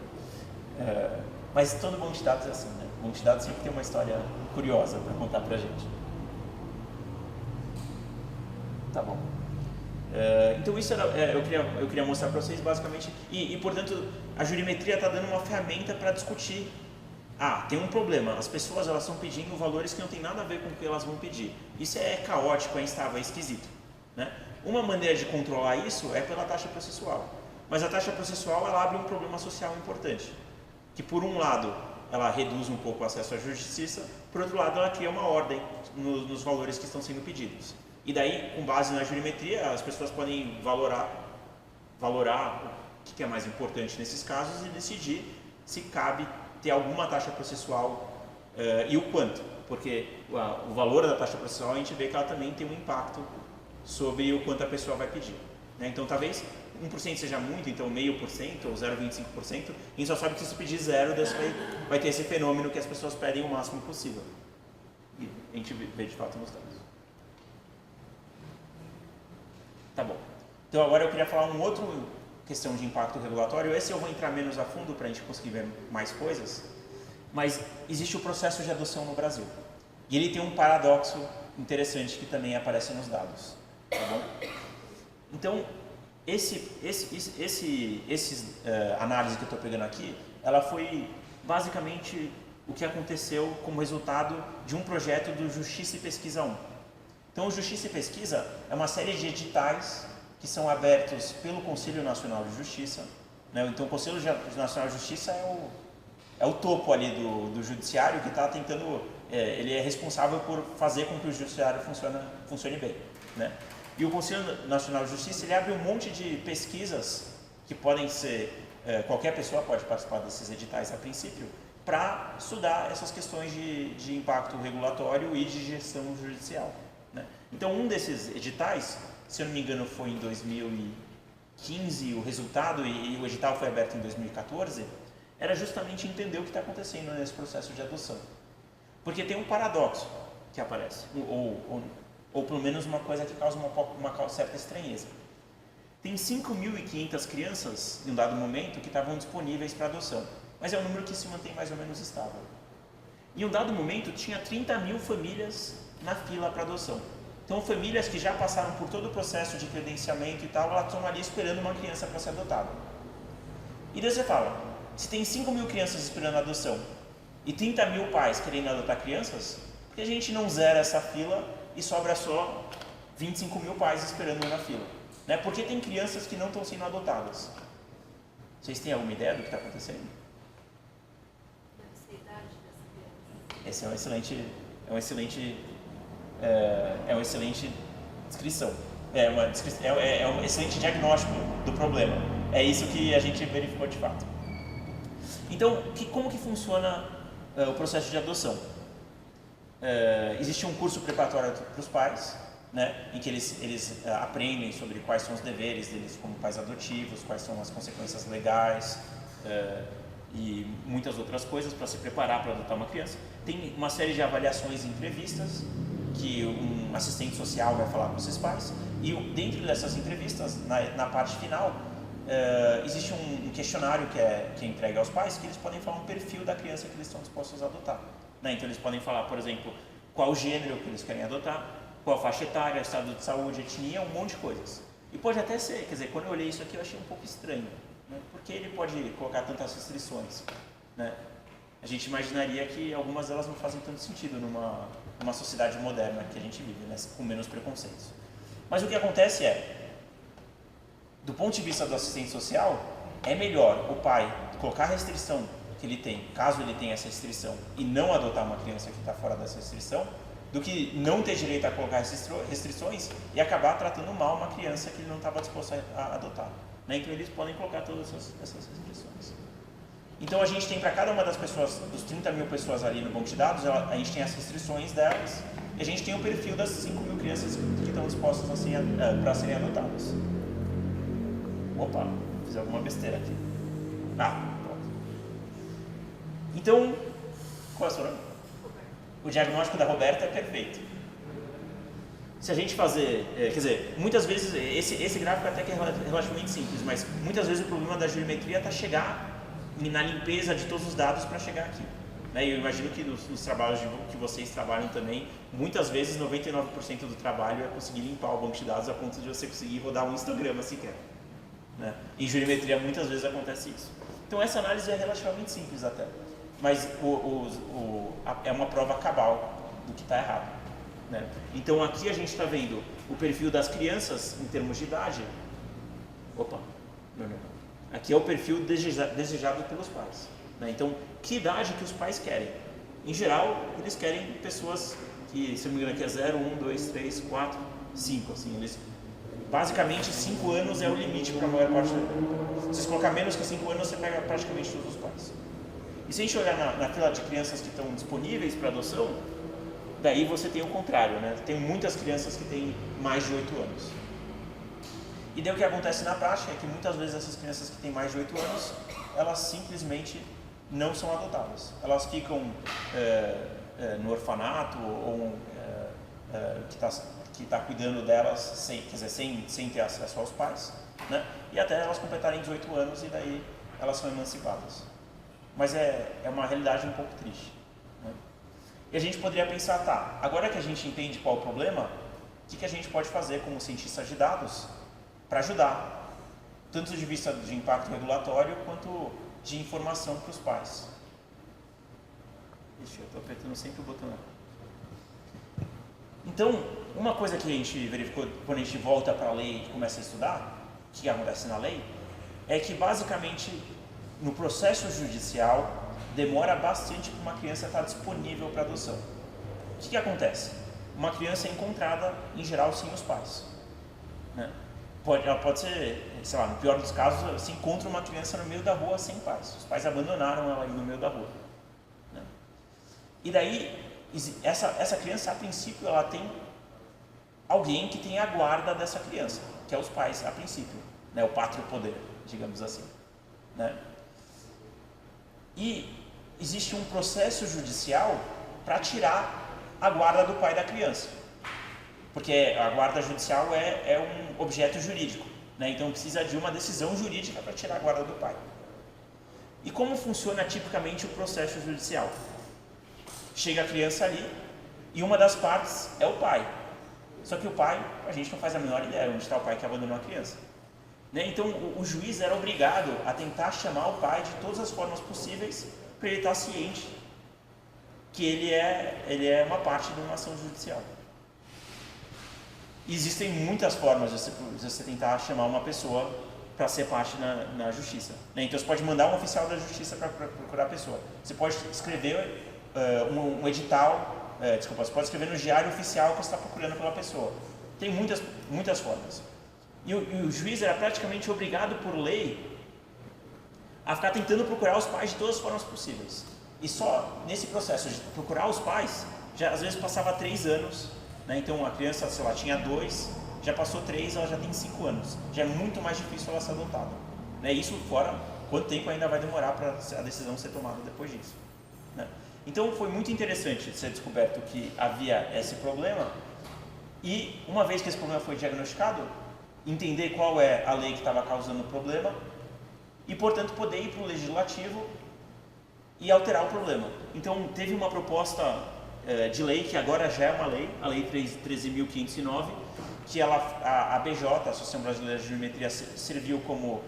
Mas todo banco de dados é assim, né? O banco de dados sempre tem uma história curiosa para contar pra gente. Tá bom. Então isso eu queria mostrar para vocês basicamente, e portanto a jurimetria está dando uma ferramenta para discutir. Tem um problema, as pessoas elas estão pedindo valores que não tem nada a ver com o que elas vão pedir. Isso é caótico, é instável, é esquisito. Né? Uma maneira de controlar isso é pela taxa processual, mas a taxa processual ela abre um problema social importante, que por um lado ela reduz um pouco o acesso à justiça, por outro lado ela cria uma ordem nos valores que estão sendo pedidos. E daí, com base na jurimetria, as pessoas podem valorar o que é mais importante nesses casos e decidir se cabe ter alguma taxa processual e o quanto. Porque o valor da taxa processual a gente vê que ela também tem um impacto sobre o quanto a pessoa vai pedir. Né? Então, talvez 1% seja muito, então 0,5% ou 0,25%, a gente só sabe que se pedir zero, vai ter esse fenômeno que as pessoas pedem o máximo possível. E a gente vê de fato nos dados. Tá bom. Então agora eu queria falar uma outra questão de impacto regulatório. Esse eu vou entrar menos a fundo para a gente conseguir ver mais coisas. Mas existe o processo de adoção no Brasil. E ele tem um paradoxo interessante que também aparece nos dados. Tá bom? Então, análise que eu estou pegando aqui, ela foi basicamente o que aconteceu como resultado de um projeto do Justiça e Pesquisa 1. Então, o Justiça e Pesquisa é uma série de editais que são abertos pelo Conselho Nacional de Justiça. Né? Então, o Conselho Nacional de Justiça é o topo ali do judiciário que está tentando, ele é responsável por fazer com que o judiciário funcione bem. Né? E o Conselho Nacional de Justiça ele abre um monte de pesquisas que podem ser, qualquer pessoa pode participar desses editais a princípio, para estudar essas questões de impacto regulatório e de gestão judicial. Né? Então, um desses editais, se eu não me engano, foi em 2015 o resultado, e o edital foi aberto em 2014, era justamente entender o que está acontecendo nesse processo de adoção. Porque tem um paradoxo que aparece, ou pelo menos uma coisa que causa uma certa estranheza. Tem 5.500 crianças, em um dado momento, que estavam disponíveis para adoção, mas é um número que se mantém mais ou menos estável. Em um dado momento, tinha 30.000 famílias na fila para adoção. Então, famílias que já passaram por todo o processo de credenciamento e tal, elas estão ali esperando uma criança para ser adotada. E daí você fala, se tem 5.000 crianças esperando a adoção e 30.000 pais querendo adotar crianças, por que a gente não zera essa fila e sobra só 25.000 pais esperando na fila? Né? Porque tem crianças que não estão sendo adotadas. Vocês têm alguma ideia do que está acontecendo? Essa é uma excelente descrição. É um excelente diagnóstico do problema. É isso que a gente verificou de fato. Então, como que funciona o processo de adoção? Existe um curso preparatório para os pais, né, em que eles aprendem sobre quais são os deveres deles como pais adotivos, quais são as consequências legais e muitas outras coisas para se preparar para adotar uma criança. Tem uma série de avaliações e entrevistas que um assistente social vai falar com esses pais, e dentro dessas entrevistas, na parte final, existe um questionário que é entregue aos pais, que eles podem falar um perfil da criança que eles estão dispostos a adotar. Né? Então eles podem falar, por exemplo, qual o gênero que eles querem adotar, qual a faixa etária, estado de saúde, etnia, um monte de coisas. E pode até ser, quer dizer, quando eu olhei isso aqui eu achei um pouco estranho, né? Porque ele pode colocar tantas restrições, né? A gente imaginaria que algumas delas não fazem tanto sentido numa sociedade moderna que a gente vive, né? Com menos preconceitos. Mas o que acontece do ponto de vista do assistente social, é melhor o pai colocar restrição que ele tem, caso ele tenha essa restrição, e não adotar uma criança que está fora dessa restrição, do que não ter direito a colocar restrições e acabar tratando mal uma criança que ele não estava disposto a adotar. Né? Então eles podem colocar todas essas restrições. Então a gente tem para cada uma das pessoas, dos 30 mil pessoas ali no banco de dados, a gente tem as restrições delas e a gente tem o perfil das 5 mil crianças que estão dispostas para serem adotadas. Opa, fiz alguma besteira aqui. Pronto. Então, qual é o seu nome? O diagnóstico da Roberta é perfeito. Se a gente fazer, quer dizer, muitas vezes, esse gráfico até que é relativamente simples, mas muitas vezes o problema da juriometria está chegar na limpeza de todos os dados para chegar aqui. Né? Eu imagino que nos trabalhos que vocês trabalham também, muitas vezes 99% do trabalho é conseguir limpar o banco de dados a ponto de você conseguir rodar um histograma sequer. Né? Em juriometria muitas vezes acontece isso. Então essa análise é relativamente simples até, mas é uma prova cabal do que está errado. Né? Então aqui a gente está vendo o perfil das crianças em termos de idade. Aqui é o perfil desejado pelos pais. Né? Então, que idade que os pais querem? Em geral, eles querem pessoas que, se não me engano, aqui é 0, 1, 2, 3, 4, 5. Assim, basicamente, 5 anos é o limite para a maior parte da. Se você colocar menos que 5 anos, você pega praticamente todos os pais. E se a gente olhar na fila de crianças que estão disponíveis para adoção, daí você tem o contrário, né? Tem muitas crianças que têm mais de 8 anos. E daí o que acontece na prática é que muitas vezes essas crianças que têm mais de 8 anos, elas simplesmente não são adotadas. Elas ficam no orfanato ou que está cuidando delas sem ter acesso aos pais, né? E até elas completarem 18 anos e daí elas são emancipadas. Mas é uma realidade um pouco triste. Né? E a gente poderia pensar, agora que a gente entende qual o problema, o que a gente pode fazer como cientistas de dados para ajudar, tanto de vista de impacto regulatório quanto de informação para os pais. Ixi, eu estou apertando sempre o botão. Então, uma coisa que a gente verificou quando a gente volta para a lei e começa a estudar, o que acontece na lei, é que basicamente no processo judicial demora bastante para uma criança estar disponível para adoção. O que acontece? Uma criança é encontrada, em geral, sem os pais. Né? Ela pode ser, sei lá, no pior dos casos, se encontra uma criança no meio da rua sem pais. Os pais abandonaram ela aí no meio da rua. Né? E daí, essa criança, a princípio, ela tem alguém que tem a guarda dessa criança, que é os pais, a princípio. Né? O pátrio poder, digamos assim. Né? E existe um processo judicial para tirar a guarda do pai da criança. Porque a guarda judicial é um objeto jurídico, né? Então precisa de uma decisão jurídica para tirar a guarda do pai. E como funciona tipicamente o processo judicial? Chega a criança ali e uma das partes é o pai. Só que o pai, a gente não faz a menor ideia onde está o pai que abandonou a criança. Né? Então o juiz era obrigado a tentar chamar o pai de todas as formas possíveis para ele estar ciente que ele é uma parte de uma ação judicial. Existem muitas formas de você tentar chamar uma pessoa para ser parte na justiça. Né? Então você pode mandar um oficial da justiça para procurar a pessoa. Você pode escrever um edital, você pode escrever no diário oficial que você está procurando pela pessoa. Tem muitas formas. E o juiz era praticamente obrigado por lei a ficar tentando procurar os pais de todas as formas possíveis. E só nesse processo de procurar os pais, já às vezes passava 3 anos. Né? Então a criança, sei lá, tinha 2, já passou 3, ela já tem 5 anos. Já é muito mais difícil ela ser adotada. Né? Isso fora quanto tempo ainda vai demorar para a decisão ser tomada depois disso. Né? Então foi muito interessante ser descoberto que havia esse problema e uma vez que esse problema foi diagnosticado, entender qual é a lei que estava causando o problema e, portanto, poder ir para o legislativo e alterar o problema. Então teve uma proposta de lei, que agora já é uma lei, a Lei 13.509, que a BJ, a Associação Brasileira de Juriometria, serviu como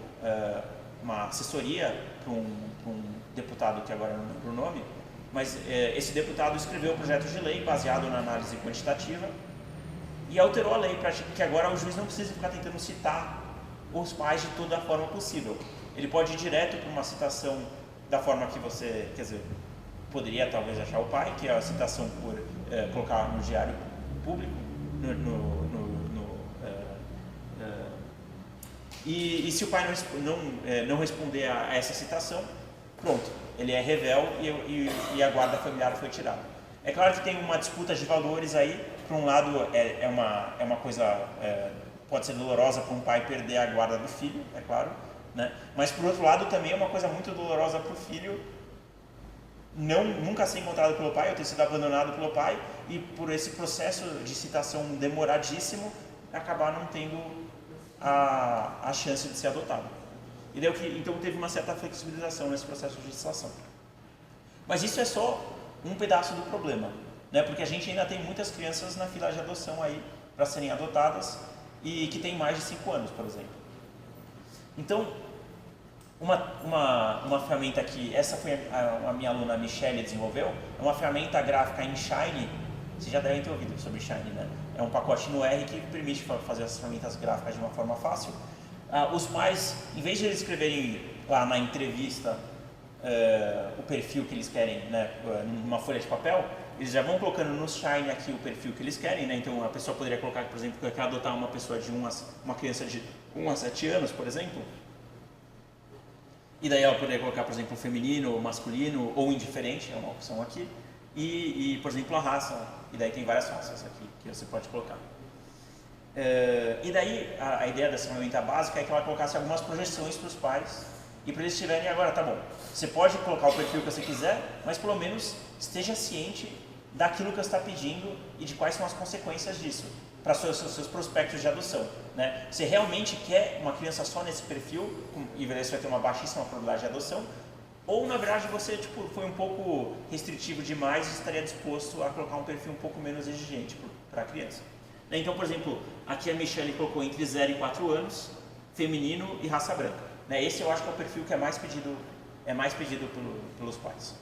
uma assessoria para um deputado que agora não lembro o nome, mas esse deputado escreveu o projeto de lei baseado na análise quantitativa e alterou a lei para que agora o juiz não precise ficar tentando citar os pais de toda a forma possível. Ele pode ir direto para uma citação da forma que você, quer dizer, poderia talvez achar o pai, que é a citação por colocar no diário público, e se o pai não responder a essa citação, pronto, ele é revel e a guarda familiar foi tirada. É claro que tem uma disputa de valores aí. Por um lado, é uma coisa, pode ser dolorosa para um pai perder a guarda do filho, é claro, né? Mas por outro lado também é uma coisa muito dolorosa para o filho nunca ser encontrado pelo pai, ou ter sido abandonado pelo pai, e por esse processo de citação demoradíssimo, acabar não tendo a chance de ser adotado. Então teve uma certa flexibilização nesse processo de citação. Mas isso é só um pedaço do problema, né? Porque a gente ainda tem muitas crianças na fila de adoção aí para serem adotadas e que tem mais de 5 anos, por exemplo. Então, uma ferramenta que essa foi a minha aluna Michelle desenvolveu, é uma ferramenta gráfica em Shine. Vocês já devem ter ouvido sobre Shine, né? É um pacote no R que permite fazer essas ferramentas gráficas de uma forma fácil. Os pais, em vez de eles escreverem lá na entrevista o perfil que eles querem, né, numa folha de papel, eles já vão colocando no Shine aqui o perfil que eles querem, né? Então a pessoa poderia colocar, por exemplo, que quer adotar uma pessoa uma criança de 1 a 7 anos, por exemplo. E daí ela poderia colocar, por exemplo, feminino, masculino ou indiferente, é uma opção aqui. E por exemplo, a raça. E daí tem várias raças aqui que você pode colocar. E daí a ideia dessa ferramenta básica é que ela colocasse algumas projeções para os pais e para eles tiverem agora, tá bom, você pode colocar o perfil que você quiser, mas pelo menos esteja ciente daquilo que você está pedindo e de quais são as consequências disso para seus prospectos de adoção, né? Você realmente quer uma criança só nesse perfil e você vai ter uma baixíssima probabilidade de adoção, ou na verdade você foi um pouco restritivo demais e estaria disposto a colocar um perfil um pouco menos exigente para a criança. Então, por exemplo, aqui a Michelle colocou entre 0 e 4 anos, feminino e raça branca. Esse eu acho que é o perfil que é mais pedido pelos pais,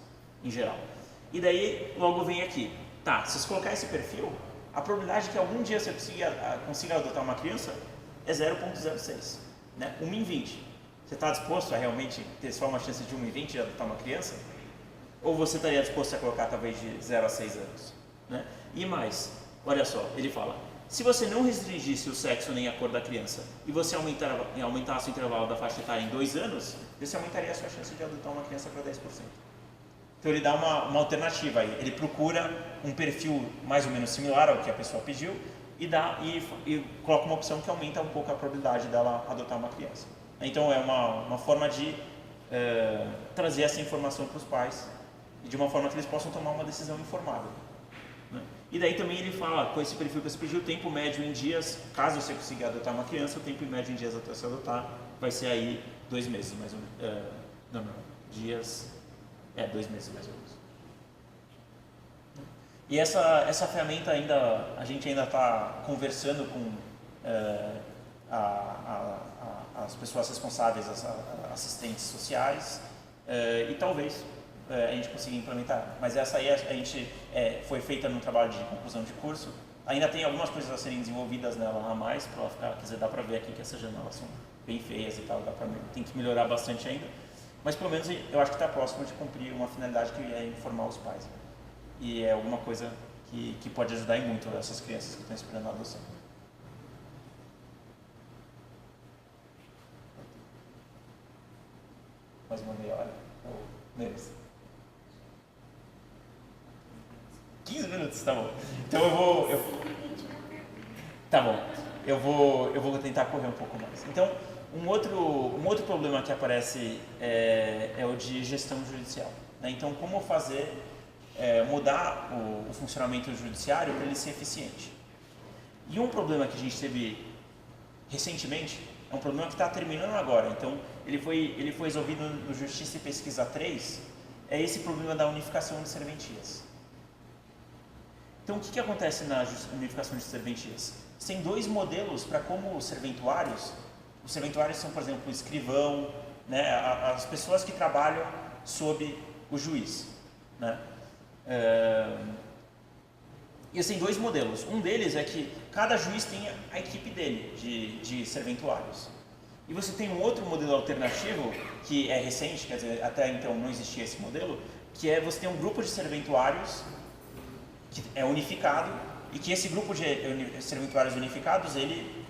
em geral. E daí logo vem aqui, tá, se você colocar esse perfil, a probabilidade de que algum dia você consiga adotar uma criança é 0,06, né? 1 em 20. Você está disposto a realmente ter só uma chance de 1 em 20 de adotar uma criança? Ou você estaria disposto a colocar talvez de 0 a 6 anos, né? E mais, olha só, ele fala, se você não restringisse o sexo nem a cor da criança e você aumentasse o intervalo da faixa etária em 2 anos, você aumentaria a sua chance de adotar uma criança para 10%. Então ele dá uma alternativa aí, ele procura um perfil mais ou menos similar ao que a pessoa pediu e coloca uma opção que aumenta um pouco a probabilidade dela adotar uma criança. Então é uma forma de trazer essa informação para os pais e de uma forma que eles possam tomar uma decisão informada, né? E daí também ele fala, com esse perfil que você pediu, o tempo médio em dias, caso você consiga adotar uma criança, o tempo médio em dias até você adotar vai ser aí 2 meses, mais ou menos. Dias... 2 meses mais ou menos. E essa ferramenta a gente ainda está conversando com as pessoas responsáveis, as assistentes sociais, e talvez a gente consiga implementar. Mas essa aí foi feita no trabalho de conclusão de curso. Ainda tem algumas coisas a serem desenvolvidas nela a mais, para ela ficar, quer dizer, dá para ver aqui que essas janelas são bem feias e tal, tem que melhorar bastante ainda. Mas pelo menos eu acho que está próximo de cumprir uma finalidade que é informar os pais. E é alguma coisa que pode ajudar em muito essas crianças que estão esperando a adoção. Mais uma meia hora? Ou menos? 15 minutos, tá bom. Então tá bom. Eu vou tentar correr um pouco mais. Então, um outro problema que aparece é o de gestão judicial, né? Então, como mudar o funcionamento judiciário para ele ser eficiente. E um problema que a gente teve recentemente, é um problema que está terminando agora, então ele foi resolvido no Justiça e Pesquisa 3, é esse problema da unificação de serventias. Então, o que acontece na unificação de serventias? Tem 2 modelos para como os serventuários são, por exemplo, o escrivão, né, as pessoas que trabalham sob o juiz, né? E tem 2 modelos. Um deles é que cada juiz tem a equipe dele de serventuários. E você tem um outro modelo alternativo, que é recente, quer dizer, até então não existia esse modelo, que é você ter um grupo de serventuários que é unificado, e que esse grupo de serventuários unificados, ele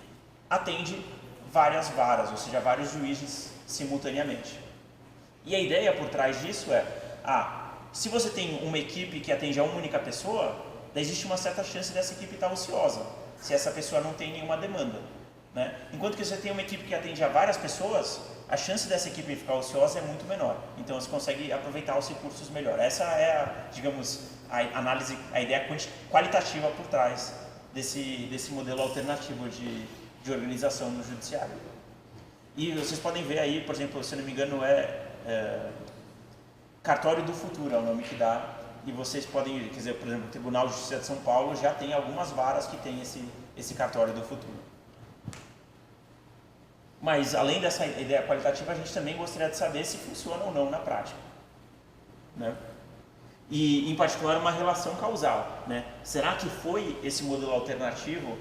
atende várias varas, ou seja, vários juízes simultaneamente. E a ideia por trás disso é, se você tem uma equipe que atende a uma única pessoa, existe uma certa chance dessa equipe estar ociosa, se essa pessoa não tem nenhuma demanda. Né? Enquanto que você tem uma equipe que atende a várias pessoas, a chance dessa equipe ficar ociosa é muito menor. Então você consegue aproveitar os recursos melhor. Essa é, digamos, a análise, a ideia qualitativa por trás desse modelo alternativo de organização no judiciário. E vocês podem ver aí, por exemplo, se não me engano, Cartório do Futuro é o nome que dá. E vocês podem, quer dizer, por exemplo, o Tribunal de Justiça de São Paulo já tem algumas varas que tem esse Cartório do Futuro. Mas, além dessa ideia qualitativa, a gente também gostaria de saber se funciona ou não na prática. Né? E, em particular, uma relação causal. Né? Será que foi esse modelo alternativo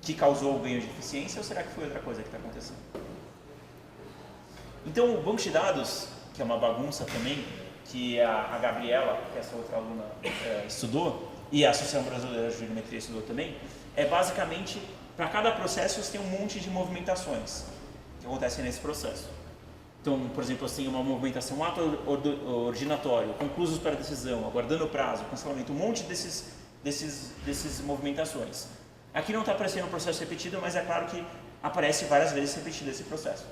que causou o ganho de eficiência ou será que foi outra coisa que está acontecendo? Então, o banco de dados, que é uma bagunça também, que a Gabriela, que essa outra aluna estudou, e a Associação Brasileira de Jurimetria estudou também, é basicamente... Para cada processo, você tem um monte de movimentações que acontecem nesse processo. Então, por exemplo, você tem uma movimentação ato ordinatório, conclusos para decisão, aguardando o prazo, cancelamento, um monte dessas movimentações. Aqui não está aparecendo um processo repetido, mas é claro que aparece várias vezes repetido esse processo.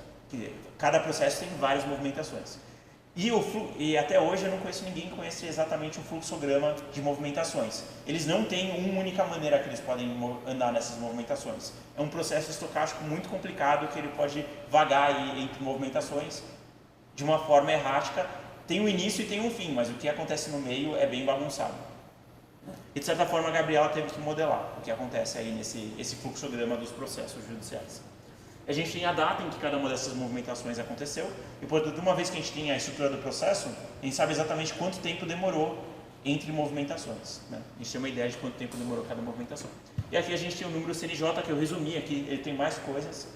Cada processo tem várias movimentações. E até hoje eu não conheço ninguém que conhece exatamente o fluxograma de movimentações. Eles não têm uma única maneira que eles podem andar nessas movimentações. É um processo estocástico muito complicado que ele pode vagar entre movimentações de uma forma errática. Tem um início e tem um fim, mas o que acontece no meio é bem bagunçado. E de certa forma a Gabriela teve que modelar o que acontece aí nesse fluxograma dos processos judiciais. A gente tem a data em que cada uma dessas movimentações aconteceu e, portanto, uma vez que a gente tem a estrutura do processo, a gente sabe exatamente quanto tempo demorou entre movimentações. Né? A gente tem uma ideia de quanto tempo demorou cada movimentação. E aqui a gente tem o número CNJ, que eu resumi aqui, ele tem mais coisas,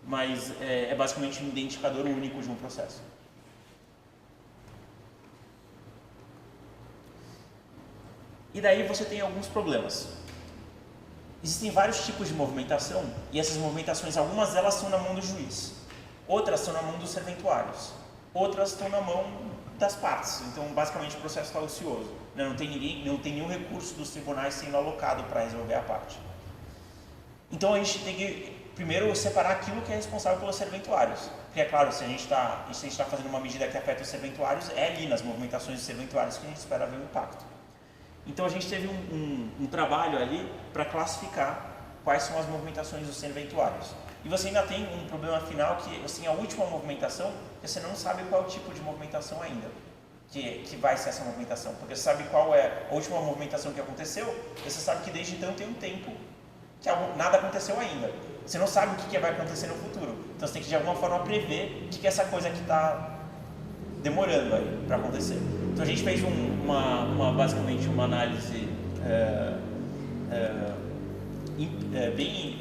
mas é basicamente um identificador único de um processo. E daí você tem alguns problemas. Existem vários tipos de movimentação e essas movimentações, algumas delas estão na mão do juiz, outras estão na mão dos serventuários, outras estão na mão das partes. Então, basicamente, o processo está ocioso. Né? Não tem nenhum recurso dos tribunais sendo alocado para resolver a parte. Então, a gente tem que, primeiro, separar aquilo que é responsável pelos serventuários. Porque, é claro, se a gente está fazendo uma medida que afeta os serventuários, é ali nas movimentações dos serventuários que a gente espera ver o impacto. Então a gente teve um trabalho ali para classificar quais são as movimentações dos serventuários. E você ainda tem um problema final que assim, a última movimentação, você não sabe qual é o tipo de movimentação ainda que vai ser essa movimentação. Porque você sabe qual é a última movimentação que aconteceu, você sabe que desde então tem um tempo que nada aconteceu ainda. Você não sabe o que vai acontecer no futuro. Então você tem que de alguma forma prever o que é essa coisa que está demorando aí para acontecer. Então a gente fez basicamente uma análise bem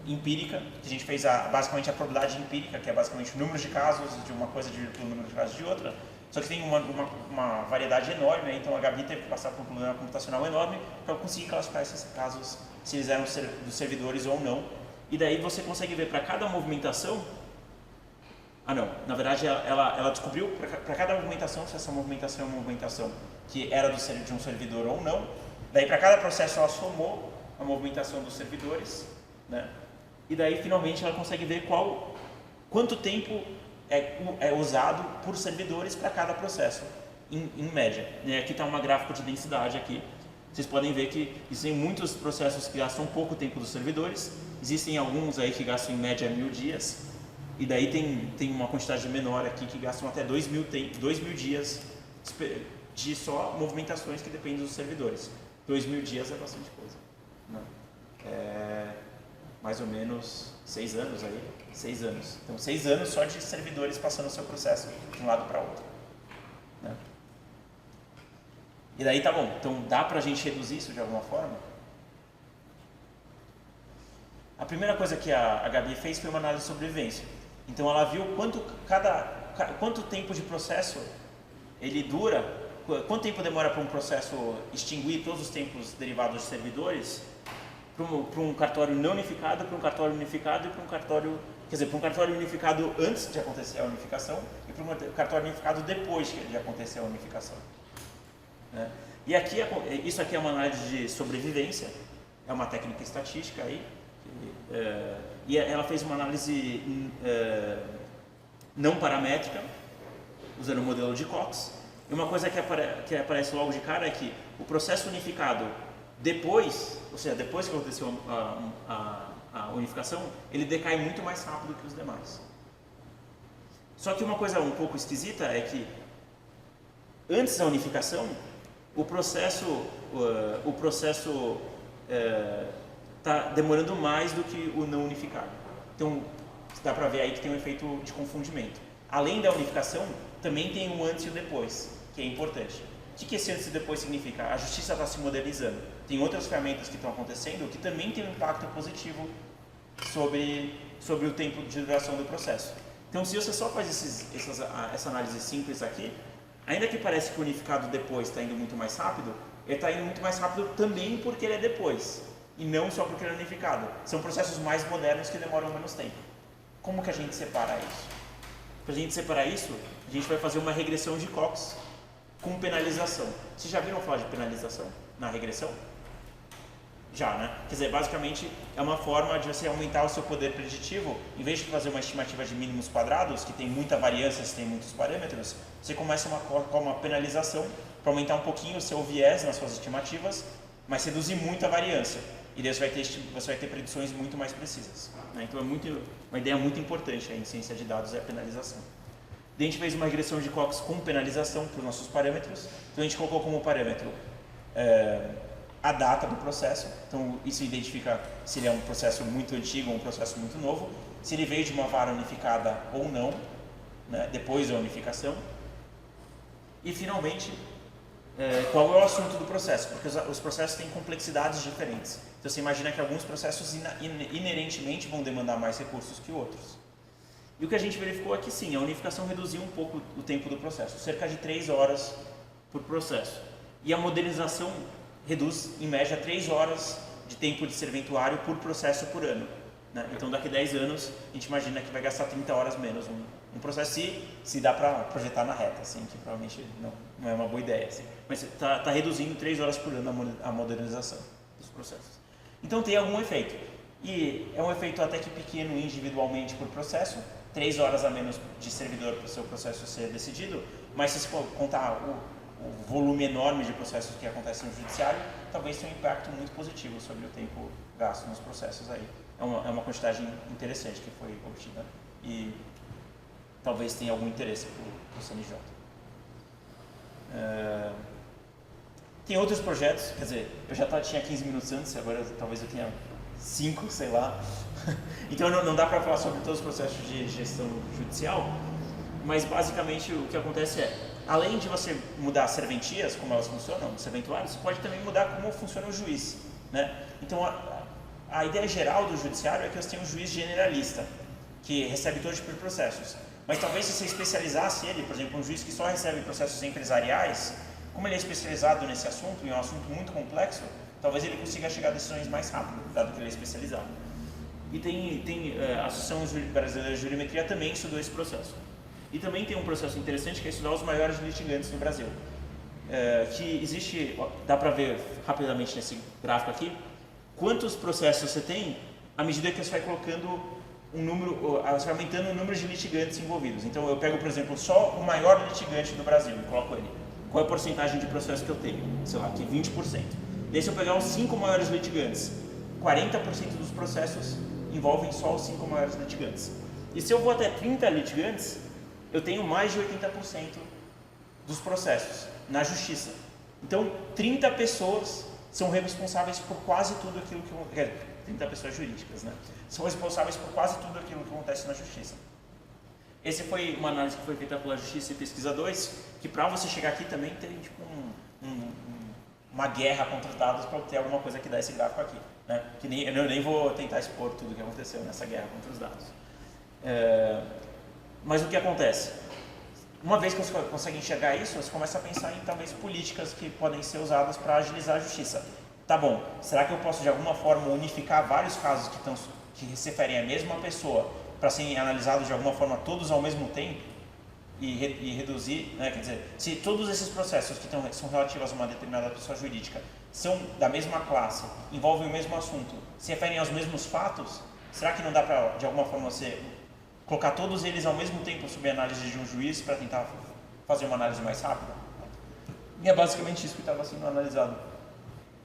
empírica, que a gente fez basicamente a probabilidade empírica, que é basicamente o número de casos de uma coisa pelo número de casos de outra, só que tem uma variedade enorme, então a Gabi teve que passar por um problema computacional enorme para conseguir classificar esses casos, se eles eram dos servidores ou não, e daí você consegue ver para cada movimentação. Na verdade ela descobriu para cada movimentação se essa movimentação é uma movimentação que era de um servidor ou não. Daí para cada processo ela somou a movimentação dos servidores, né? E daí finalmente ela consegue ver quanto tempo é usado por servidores para cada processo, em média. Aqui está um gráfico de densidade aqui. Vocês podem ver que existem muitos processos que gastam pouco tempo dos servidores, existem alguns aí que gastam em média 1000 dias. E daí tem uma quantidade menor aqui que gastam até 2000 dias de só movimentações que dependem dos servidores. 2000 dias é bastante coisa. Né? É mais ou menos 6 anos aí. 6 anos. Então 6 anos só de servidores passando o seu processo de um lado para outro. Né? E daí tá bom. Então dá pra gente reduzir isso de alguma forma? A primeira coisa que a Gabi fez foi uma análise de sobrevivência. Então ela viu quanto tempo de processo ele dura, quanto tempo demora para um processo extinguir todos os tempos derivados de servidores, para um cartório não unificado, para um cartório unificado e para um cartório, quer dizer, para um cartório unificado antes de acontecer a unificação e para um cartório unificado depois de acontecer a unificação. Né? E aqui, isso aqui é uma análise de sobrevivência, é uma técnica estatística aí, e ela fez uma análise não paramétrica, usando o modelo de Cox. E uma coisa que aparece logo de cara é que o processo unificado depois, ou seja, depois que aconteceu a unificação, ele decai muito mais rápido que os demais. Só que uma coisa um pouco esquisita é que antes da unificação, o processo está demorando mais do que o não unificado. Então, dá para ver aí que tem um efeito de confundimento. Além da unificação, também tem um antes e o depois, que é importante. O que esse antes e depois significa? A justiça está se modernizando. Tem outras ferramentas que estão acontecendo que também têm um impacto positivo sobre o tempo de duração do processo. Então, se você só faz essa análise simples aqui, ainda que pareça que o unificado depois está indo muito mais rápido, ele está indo muito mais rápido também porque ele é depois, e não só porque ele é unificado. São processos mais modernos que demoram menos tempo. Como que a gente separa isso? Para a gente separar isso, a gente vai fazer uma regressão de Cox com penalização. Vocês já viram falar de penalização na regressão? Já, né? Quer dizer, basicamente é uma forma de você aumentar o seu poder preditivo. Em vez de fazer uma estimativa de mínimos quadrados, que tem muita variância, tem muitos parâmetros, você começa com uma penalização para aumentar um pouquinho o seu viés nas suas estimativas, mas reduzir muito a variância. E daí você vai ter predições muito mais precisas. Né? Então, uma ideia muito importante aí em ciência de dados é a penalização. Daí a gente fez uma regressão de Cox com penalização para os nossos parâmetros. Então, a gente colocou como parâmetro a data do processo. Então, isso identifica se ele é um processo muito antigo ou um processo muito novo, se ele veio de uma vara unificada ou não, né, depois da unificação. E, finalmente, qual é o assunto do processo, porque os processos têm complexidades diferentes. Então, você imagina que alguns processos inerentemente vão demandar mais recursos que outros. E o que a gente verificou é que sim, a unificação reduziu um pouco o tempo do processo, cerca de 3 horas por processo. E a modernização reduz, em média, 3 horas de tempo de serventuário por processo por ano. Né? Então, daqui a 10 anos, a gente imagina que vai gastar 30 horas menos um processo, se dá para projetar na reta, assim, que provavelmente não é uma boa ideia. Assim. Mas está reduzindo 3 horas por ano a modernização dos processos. Então, tem algum efeito. E é um efeito até que pequeno individualmente por processo, 3 horas a menos de servidor para o seu processo ser decidido, mas se você contar o volume enorme de processos que acontecem no judiciário, talvez tenha um impacto muito positivo sobre o tempo gasto nos processos aí. É uma quantidade interessante que foi obtida e talvez tenha algum interesse para o CNJ. Tem outros projetos, quer dizer, eu já tinha 15 minutos antes, agora talvez eu tenha 5, sei lá. Então não dá para falar sobre todos os processos de gestão judicial, mas basicamente o que acontece é, além de você mudar as serventias, como elas funcionam, os serventuários, você pode também mudar como funciona o juiz. Né? Então a ideia geral do judiciário é que você tem um juiz generalista, que recebe todo tipo de processos. Mas talvez se você especializasse ele, por exemplo, um juiz que só recebe processos empresariais, como ele é especializado nesse assunto, e é um assunto muito complexo, talvez ele consiga chegar a decisões mais rápido, dado que ele é especializado. E a Associação Brasileira de Jurimetria também estudou esse processo. E também tem um processo interessante que é estudar os maiores litigantes no Brasil. Que existe, dá para ver rapidamente nesse gráfico aqui, quantos processos você tem à medida que você vai colocando você vai aumentando o número de litigantes envolvidos. Então eu pego, por exemplo, só o maior litigante do Brasil e coloco ele. Qual é a porcentagem de processo que eu tenho? Sei lá, aqui 20%. Daí se eu pegar os 5 maiores litigantes, 40% dos processos envolvem só os 5 maiores litigantes. E se eu vou até 30 litigantes, eu tenho mais de 80% dos processos na justiça. Então, 30 pessoas são responsáveis por quase tudo aquilo que... 30 pessoas jurídicas, né? São responsáveis por quase tudo aquilo que acontece na justiça. Essa foi uma análise que foi feita pela Justiça e Pesquisa 2, que para você chegar aqui também tem tipo, uma guerra contra os dados para obter alguma coisa que dá esse gráfico aqui. Né? Que eu nem vou tentar expor tudo o que aconteceu nessa guerra contra os dados. Mas o que acontece? Uma vez que você consegue enxergar isso, você começa a pensar em talvez políticas que podem ser usadas para agilizar a justiça. Tá bom, será que eu posso de alguma forma unificar vários casos que se referem à mesma pessoa para serem analisados de alguma forma todos ao mesmo tempo e reduzir, né? Quer dizer, se todos esses processos que são relativos a uma determinada pessoa jurídica são da mesma classe, envolvem o mesmo assunto, se referem aos mesmos fatos, será que não dá para de alguma forma você colocar todos eles ao mesmo tempo sob a análise de um juiz para tentar fazer uma análise mais rápida? E é basicamente isso que estava sendo analisado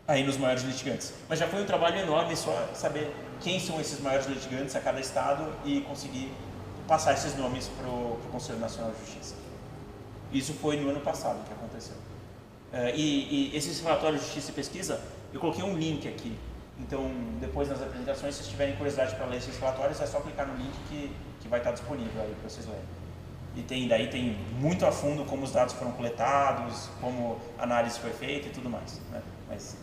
aí nos maiores litigantes. Mas já foi um trabalho enorme só saber quem são esses maiores litigantes a cada estado e conseguir passar esses nomes para o Conselho Nacional de Justiça. Isso foi no ano passado que aconteceu. E esses relatórios de justiça e pesquisa, eu coloquei um link aqui. Então, depois nas apresentações, se vocês tiverem curiosidade para ler esses relatórios, é só clicar no link que vai estar disponível aí para vocês lerem. E daí tem muito a fundo como os dados foram coletados, como a análise foi feita e tudo mais. Né? Mas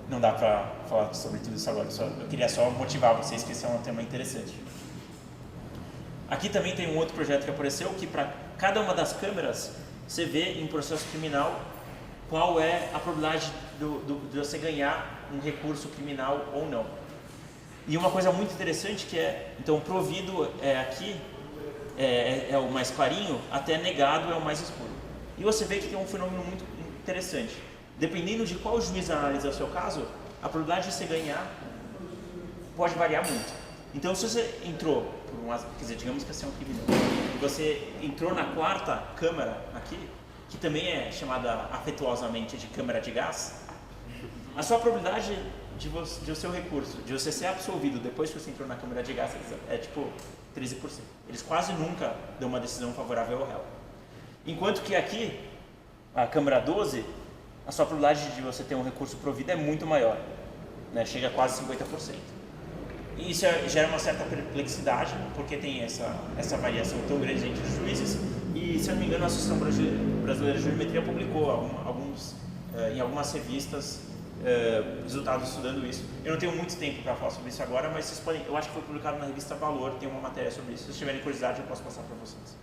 não dá para falar sobre tudo isso agora. Eu queria só motivar vocês que esse é um tema interessante. Aqui também tem um outro projeto que apareceu, que para cada uma das câmeras, você vê em processo criminal qual é a probabilidade de você ganhar um recurso criminal ou não. E uma coisa muito interessante que então o provido aqui é o mais clarinho, até negado é o mais escuro. E você vê que tem um fenômeno muito interessante. Dependendo de qual juiz analisa o seu caso, a probabilidade de você ganhar pode variar muito. Então, se você entrou por quer dizer, digamos que você é um criminoso, e você entrou na quarta câmara aqui, que também é chamada afetuosamente de câmara de gás, a sua probabilidade de o seu recurso, de você ser absolvido depois que você entrou na câmara de gás é tipo 13%. Eles quase nunca dão uma decisão favorável ao réu. Enquanto que aqui, a câmara 12, a sua probabilidade de você ter um recurso provido é muito maior, né? Chega a quase 50%. E isso gera uma certa perplexidade, porque tem essa variação tão grande entre os juízes. E, se eu não me engano, a Associação Brasileira de Jurimetria publicou em algumas revistas resultados estudando isso. Eu não tenho muito tempo para falar sobre isso agora, mas vocês podem, eu acho que foi publicado na revista Valor, tem uma matéria sobre isso. Se vocês tiverem curiosidade, eu posso passar para vocês.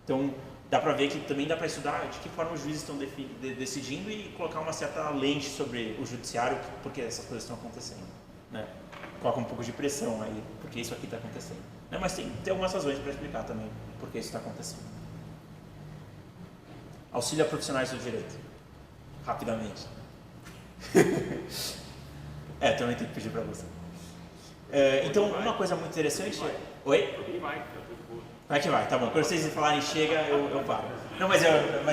Então, dá para ver que também dá para estudar de que forma os juízes estão decidindo e colocar uma certa lente sobre o judiciário, porque essas coisas estão acontecendo. Né? Coloca um pouco de pressão aí, porque isso aqui está acontecendo. Né? Mas tem algumas razões para explicar também porque isso está acontecendo. Auxílio a profissionais do direito. Rapidamente. Também tenho que pedir para você. Então, uma coisa muito interessante... Oi? Vai que vai, tá bom. Quando vocês falarem chega, eu paro. Não, mas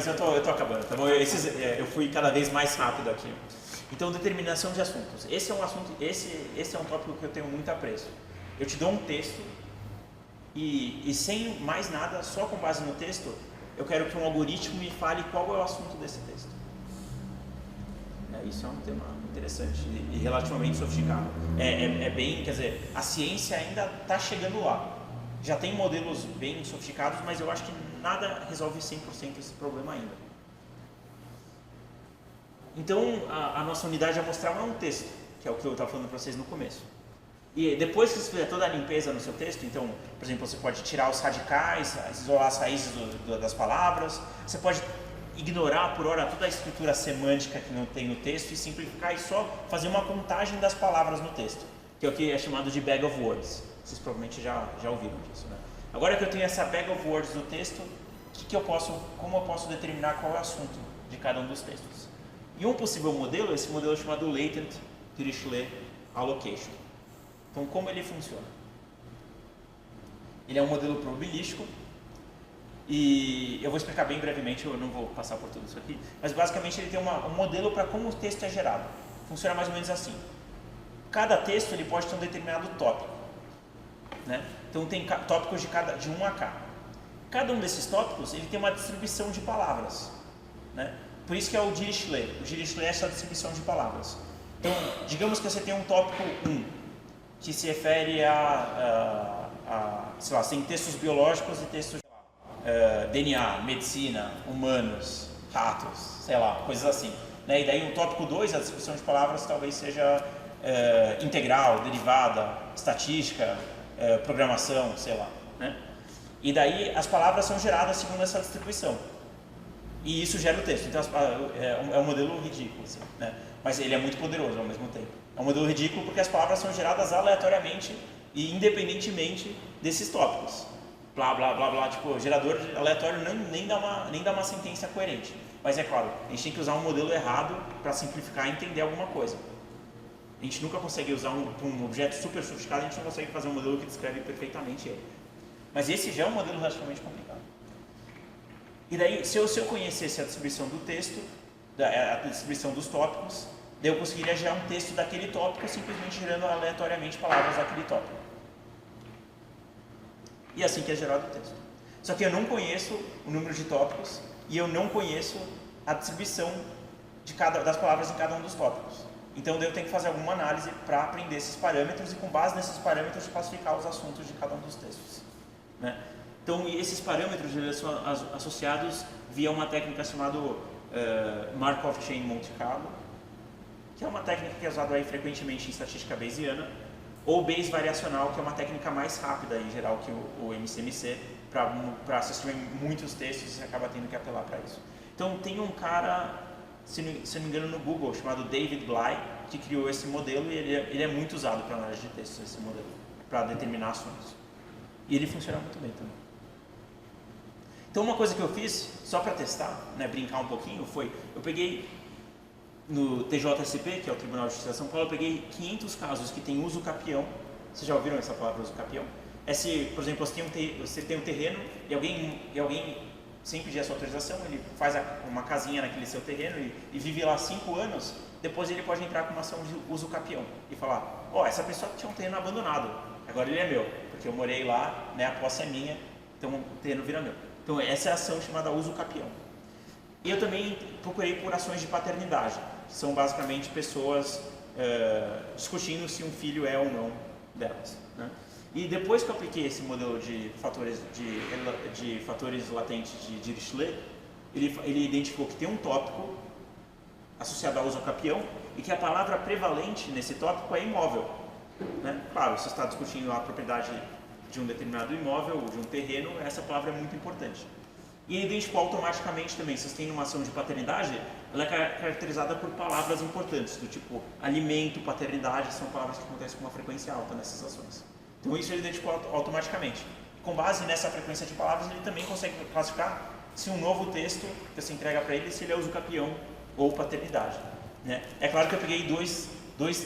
eu tô acabando, tá bom? Eu fui cada vez mais rápido aqui. Então, determinação de assuntos. Esse é um tópico que eu tenho muito apreço. Eu te dou um texto e sem mais nada, só com base no texto, eu quero que um algoritmo me fale qual é o assunto desse texto. Isso é um tema interessante e relativamente sofisticado. Quer dizer, a ciência ainda está chegando lá. Já tem modelos bem sofisticados, mas eu acho que nada resolve 100% esse problema ainda. Então, a nossa unidade amostral é um texto, que é o que eu estava falando para vocês no começo. E depois que você fizer toda a limpeza no seu texto, então, por exemplo, você pode tirar os radicais, isolar as raízes das palavras, você pode ignorar por hora toda a estrutura semântica que não tem no texto e simplificar e só fazer uma contagem das palavras no texto, que é o que é chamado de bag of words. Vocês provavelmente já ouviram disso, né? Agora que eu tenho essa bag of words no texto, como eu posso determinar qual é o assunto de cada um dos textos? E um possível modelo, esse modelo é chamado Latent Dirichlet Allocation. Então, como ele funciona? Ele é um modelo probabilístico e eu vou explicar bem brevemente, eu não vou passar por tudo isso aqui, mas basicamente ele tem um modelo para como o texto é gerado. Funciona mais ou menos assim. Cada texto ele pode ter um determinado tópico, né? Então tem tópicos de 1 a K. Cada um desses tópicos ele tem uma distribuição de palavras, né? Por isso que é o Dirichlet. O Dirichlet é essa distribuição de palavras. Então, digamos que você tem um tópico 1, que se refere sei lá, tem textos biológicos e textos DNA, medicina, humanos, ratos, sei lá, coisas assim. Né? E daí o tópico 2, a distribuição de palavras, talvez seja integral, derivada, estatística, programação, sei lá. Né? E daí as palavras são geradas segundo essa distribuição. E isso gera o texto. Então é um modelo ridículo, assim, né? Mas ele é muito poderoso ao mesmo tempo. É um modelo ridículo porque as palavras são geradas aleatoriamente e independentemente desses tópicos. Blá, blá, blá, blá. Tipo, gerador aleatório nem dá uma sentença coerente. Mas é claro, a gente tem que usar um modelo errado para simplificar e entender alguma coisa. A gente nunca consegue usar um objeto super sofisticado, a gente não consegue fazer um modelo que descreve perfeitamente ele. Mas esse já é um modelo relativamente complicado. E daí, se eu conhecesse a distribuição do texto, a distribuição dos tópicos, daí eu conseguiria gerar um texto daquele tópico, simplesmente gerando aleatoriamente palavras daquele tópico. E é assim que é gerado o texto. Só que eu não conheço o número de tópicos e eu não conheço a distribuição das palavras em cada um dos tópicos. Então eu tenho que fazer alguma análise para aprender esses parâmetros e com base nesses parâmetros classificar os assuntos de cada um dos textos. Né? Então esses parâmetros eles são associados via uma técnica chamada Markov Chain Monte Carlo, que é uma técnica que é usada aí frequentemente em estatística bayesiana, ou Bayes variacional, que é uma técnica mais rápida em geral que o MCMC, para assistir muitos textos você acaba tendo que apelar para isso. Então tem um cara, se não me engano, no Google, chamado David Bly, que criou esse modelo e ele é muito usado para análise de textos, esse modelo, para determinar assuntos. E ele funciona muito bem também. Então uma coisa que eu fiz, só para testar, né, brincar um pouquinho, foi, eu peguei no TJSP, que é o Tribunal de Justiça de São Paulo, eu peguei 500 casos que tem uso capião. Vocês já ouviram essa palavra uso capião? É se, por exemplo, você tem um terreno e alguém sem pedir a sua autorização, ele faz uma casinha naquele seu terreno e vive lá 5 anos, depois ele pode entrar com uma ação de uso capião e falar, essa pessoa tinha um terreno abandonado, agora ele é meu, porque eu morei lá, né, a posse é minha, então o terreno vira meu. Então essa é a ação chamada uso capião. E eu também procurei por ações de paternidade, que são basicamente pessoas discutindo se um filho é ou não delas. Né? E depois que eu apliquei esse modelo de fatores latentes de Dirichlet, ele identificou que tem um tópico associado ao uso capião e que a palavra prevalente nesse tópico é imóvel. Né? Claro, se você está discutindo a propriedade de um determinado imóvel ou de um terreno, essa palavra é muito importante. E ele identificou automaticamente também, se você tem uma ação de paternidade, ela é caracterizada por palavras importantes, do tipo alimento, paternidade, são palavras que acontecem com uma frequência alta nessas ações. Então isso ele identificou automaticamente. Com base nessa frequência de palavras, ele também consegue classificar se um novo texto que você entrega para ele, se ele é uso capião ou paternidade. Né? É claro que eu peguei dois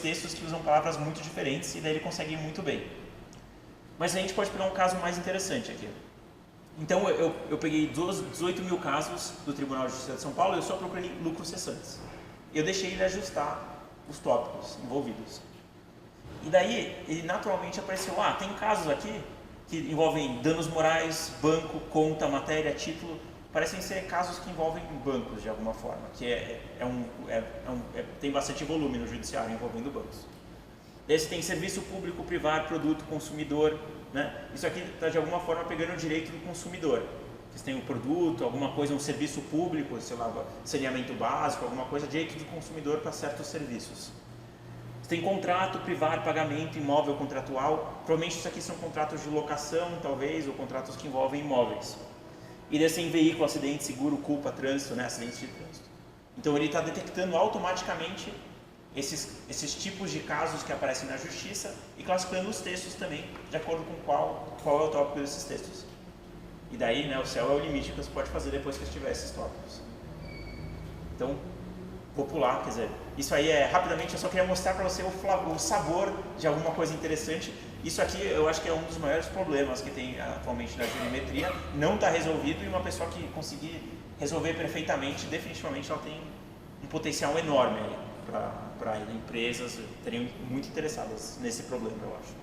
textos que usam palavras muito diferentes e daí ele consegue ir muito bem. Mas a gente pode pegar um caso mais interessante aqui. Então eu peguei 18 mil casos do Tribunal de Justiça de São Paulo e eu só procurei lucros cessantes. Eu deixei ele ajustar os tópicos envolvidos. E daí, ele naturalmente apareceu, tem casos aqui que envolvem danos morais, banco, conta, matéria, título, parecem ser casos que envolvem bancos de alguma forma, que tem bastante volume no judiciário envolvendo bancos. Daí você tem serviço público, privado, produto, consumidor, né? Isso aqui está de alguma forma pegando o direito do consumidor. Você tem um produto, alguma coisa, um serviço público, sei lá, saneamento básico, alguma coisa, direito do consumidor para certos serviços. Você tem contrato, privado, pagamento, imóvel contratual. Provavelmente isso aqui são contratos de locação, talvez, ou contratos que envolvem imóveis. E daí você tem veículo, acidente, seguro, culpa, trânsito, né? Acidentes de trânsito. Então ele está detectando automaticamente esses tipos de casos que aparecem na justiça e classificando os textos também, de acordo com qual é o tópico desses textos. E daí, né, o céu é o limite que você pode fazer depois que tiver esses tópicos. Então, vou pular, quer dizer, isso aí rapidamente, eu só queria mostrar para você o sabor de alguma coisa interessante. Isso aqui eu acho que é um dos maiores problemas que tem atualmente na jurimetria, não está resolvido, e uma pessoa que conseguir resolver perfeitamente, definitivamente ela tem um potencial enorme aí para empresas terem muito interessadas nesse problema, eu acho.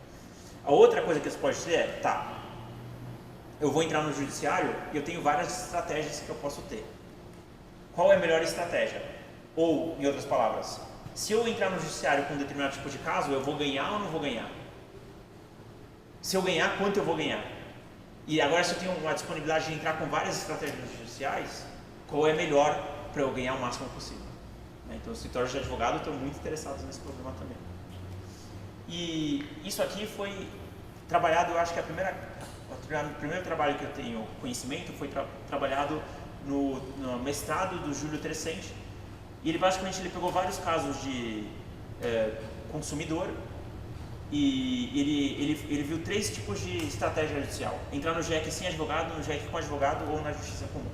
A outra coisa que você pode dizer eu vou entrar no judiciário e eu tenho várias estratégias que eu posso ter. Qual é a melhor estratégia? Ou, em outras palavras, se eu entrar no judiciário com um determinado tipo de caso, eu vou ganhar ou não vou ganhar? Se eu ganhar, quanto eu vou ganhar? E agora, se eu tenho uma disponibilidade de entrar com várias estratégias judiciais, qual é melhor para eu ganhar o máximo possível. Então, os escritórios de advogado estão muito interessados nesse problema também. E isso aqui foi trabalhado, eu acho que o primeiro trabalho que eu tenho conhecimento foi trabalhado no mestrado do Júlio Trecente. E ele basicamente pegou vários casos de consumidor e ele viu 3 tipos de estratégia judicial: entrar no JEC sem advogado, no JEC com advogado ou na justiça comum.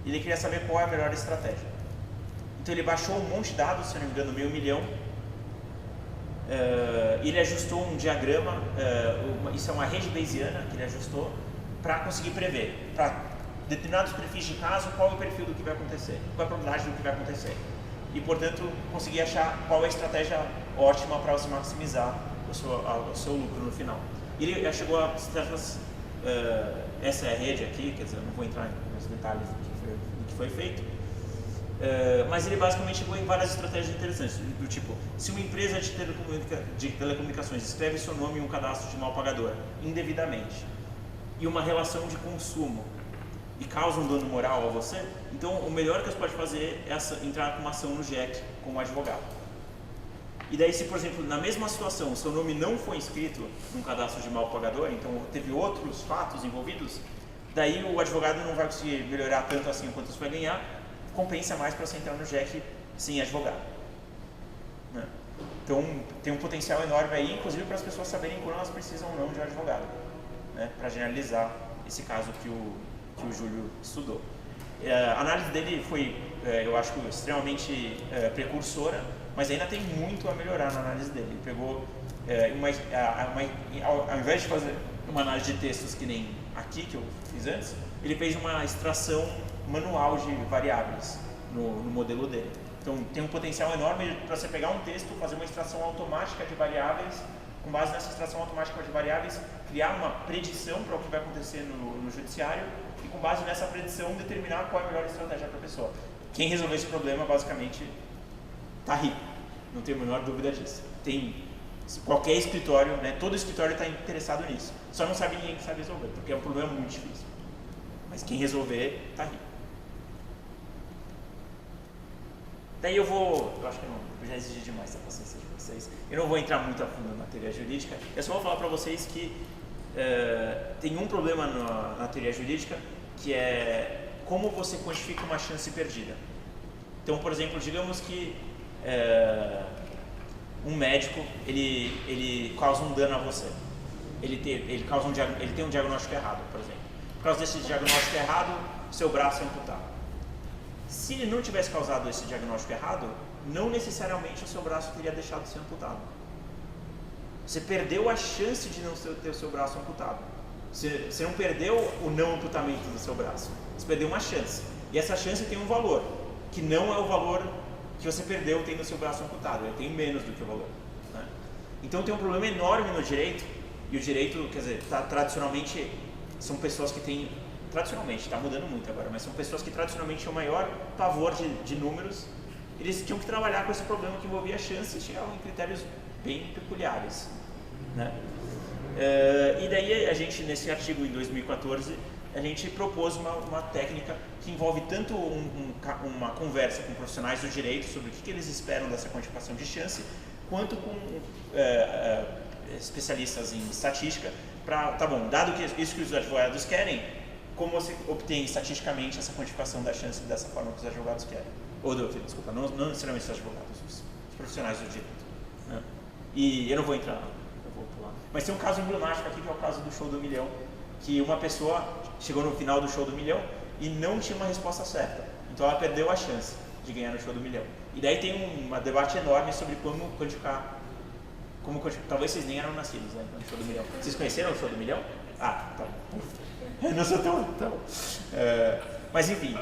E ele queria saber qual é a melhor estratégia. Então ele baixou um monte de dados, se não me engano, 500 mil. Ele ajustou um diagrama, isso é uma rede bayesiana que ele ajustou para conseguir prever, para determinados perfis de caso, qual é o perfil do que vai acontecer, qual é a probabilidade do que vai acontecer. E, portanto, conseguir achar qual é a estratégia ótima para você maximizar o seu lucro no final. Ele já chegou a essa é a rede aqui, quer dizer, eu não vou entrar nos detalhes do que foi feito, mas ele basicamente chegou em várias estratégias interessantes, do tipo, se uma empresa de telecomunicações escreve seu nome em um cadastro de mal pagador indevidamente e uma relação de consumo e causa um dano moral a você, então o melhor que você pode fazer é entrar com uma ação no JEC com um advogado. E daí, se por exemplo, na mesma situação, o seu nome não foi inscrito num cadastro de mal pagador, então teve outros fatos envolvidos, daí o advogado não vai conseguir melhorar tanto assim quanto você vai ganhar, compensa mais para você entrar no JEC sem advogado. Né? Então tem um potencial enorme aí, inclusive para as pessoas saberem quando elas precisam ou não de um advogado, né? Para generalizar esse caso que o Júlio estudou. A análise dele foi, eu acho, extremamente precursora, mas ainda tem muito a melhorar na análise dele. Ele pegou, ao invés de fazer uma análise de textos que nem aqui que eu fiz antes, ele fez uma extração manual de variáveis no modelo dele. Então tem um potencial enorme para você pegar um texto, fazer uma extração automática de variáveis, com base nessa extração automática de variáveis, criar uma predição para o que vai acontecer no judiciário e com base nessa predição determinar qual é a melhor estratégia para a pessoa. Quem resolver esse problema basicamente está rico, não tenho a menor dúvida disso. Tem qualquer escritório, né, todo escritório está interessado nisso, só não sabe ninguém que sabe resolver, porque é um problema muito difícil. Mas quem resolver está rico. Daí eu acho que eu já exigi demais a paciência de vocês. Eu não vou entrar muito a fundo na teoria jurídica, eu só vou falar para vocês que tem um problema na teoria jurídica, que é como você quantifica uma chance perdida. Então, por exemplo, digamos que um médico ele causa um dano a você. Ele tem um diagnóstico errado, por exemplo. Por causa desse diagnóstico errado, seu braço é amputado. Se ele não tivesse causado esse diagnóstico errado, não necessariamente o seu braço teria deixado de ser amputado. Você perdeu a chance de não ter o seu braço amputado. Você não perdeu o não amputamento do seu braço. Você perdeu uma chance. E essa chance tem um valor, que não é o valor que você perdeu tendo o seu braço amputado. Ele tem menos do que o valor. Né? Então tem um problema enorme no direito. E o direito, quer dizer, tradicionalmente, são pessoas que têm... Tradicionalmente, está mudando muito agora, mas são pessoas que tradicionalmente tinham maior pavor de números. Eles tinham que trabalhar com esse problema que envolvia chance e chegavam em critérios bem peculiares. Né? E daí a gente, nesse artigo em 2014, a gente propôs uma técnica que envolve tanto uma conversa com profissionais do direito sobre o que eles esperam dessa quantificação de chance, quanto com especialistas em estatística, para, tá bom, dado que isso que os advogados querem, como você obtém estatisticamente essa quantificação da chance dessa forma que os advogados querem. Desculpa, não necessariamente os advogados, os profissionais do direito. Né? E eu não vou entrar, eu vou pular. Mas tem um caso emblemático aqui, que é o caso do show do milhão, que uma pessoa chegou no final do show do milhão e não tinha uma resposta certa. Então ela perdeu a chance de ganhar no show do milhão. E daí tem um debate enorme sobre como quantificar. Talvez vocês nem eram nascidos, né, no show do milhão. Vocês conheceram o show do milhão? Ah, tá. Não sou tão... mas enfim,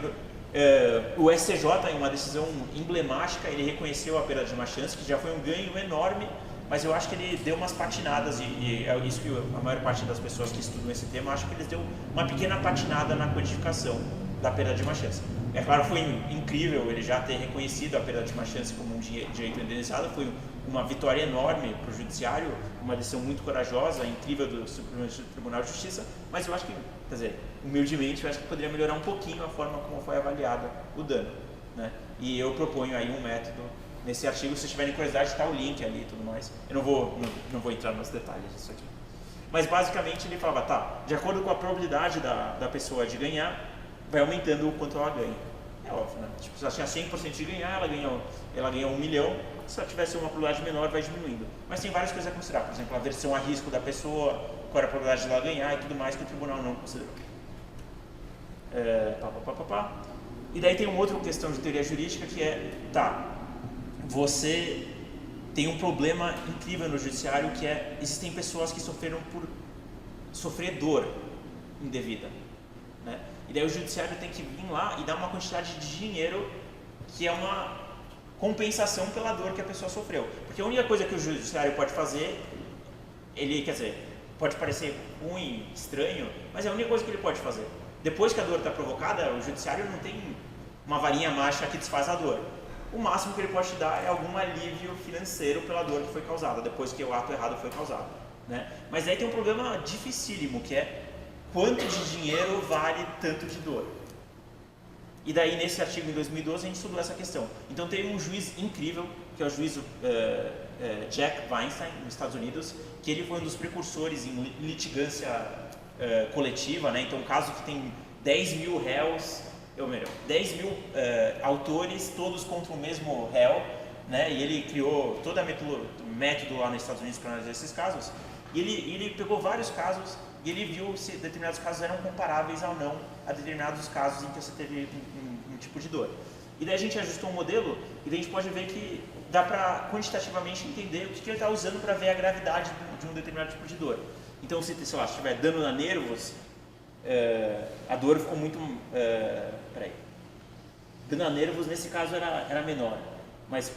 o STJ, em uma decisão emblemática, ele reconheceu a perda de uma chance, que já foi um ganho enorme, mas eu acho que ele deu umas patinadas, e é isso que a maior parte das pessoas que estudam esse tema acha que ele deu uma pequena patinada na quantificação da perda de uma chance. É claro, foi incrível ele já ter reconhecido a perda de uma chance como um direito indenizado, foi uma vitória enorme para o judiciário, uma decisão muito corajosa, incrível do Supremo Tribunal de Justiça, mas eu acho que, quer dizer, humildemente, eu acho que poderia melhorar um pouquinho a forma como foi avaliada o dano. né? E eu proponho aí um método nesse artigo, se vocês tiverem curiosidade, está o link ali e tudo mais. Eu não vou entrar nos detalhes disso aqui. Mas basicamente ele falava, tá, de acordo com a probabilidade da pessoa de ganhar, vai aumentando o quanto ela ganha. É óbvio, né? Tipo, se ela tinha 100% de ganhar, ela ganhou 1 milhão. Se ela tivesse uma probabilidade menor, vai diminuindo. Mas tem várias coisas a considerar. Por exemplo, a versão a risco da pessoa, qual era a probabilidade de ela ganhar e tudo mais que o tribunal não considerou. E daí tem uma outra questão de teoria jurídica que é, tá, você tem um problema incrível no judiciário que é, existem pessoas que sofreram por sofrer dor indevida, né? E daí o judiciário tem que vir lá e dar uma quantidade de dinheiro que é uma compensação pela dor que a pessoa sofreu. Porque a única coisa que o judiciário pode fazer, quer dizer, pode parecer ruim, estranho, mas é a única coisa que ele pode fazer. Depois que a dor está provocada, o judiciário não tem uma varinha mágica que desfaz a dor. O máximo que ele pode te dar é algum alívio financeiro pela dor que foi causada, depois que o ato errado foi causado, né? Mas aí tem um problema dificílimo, que é quanto de dinheiro vale tanto de dor. E daí nesse artigo em 2012 a gente estudou essa questão. Então tem um juiz incrível, que é o juiz Jack Weinstein, nos Estados Unidos, que ele foi um dos precursores em litigância coletiva, né? Então um caso que tem 10 mil réus, 10 mil autores, todos contra o mesmo réu, né? E ele criou todo o método lá nos Estados Unidos para analisar esses casos. E ele pegou vários casos e ele viu se determinados casos eram comparáveis ou não a determinados casos em que você teve um tipo de dor. E daí a gente ajustou um modelo e daí a gente pode ver que dá para quantitativamente entender o que ele está usando para ver a gravidade de um determinado tipo de dor. Então, se tiver dano na nervos, a dor ficou muito... Dano a nervos, nesse caso, era menor. Mas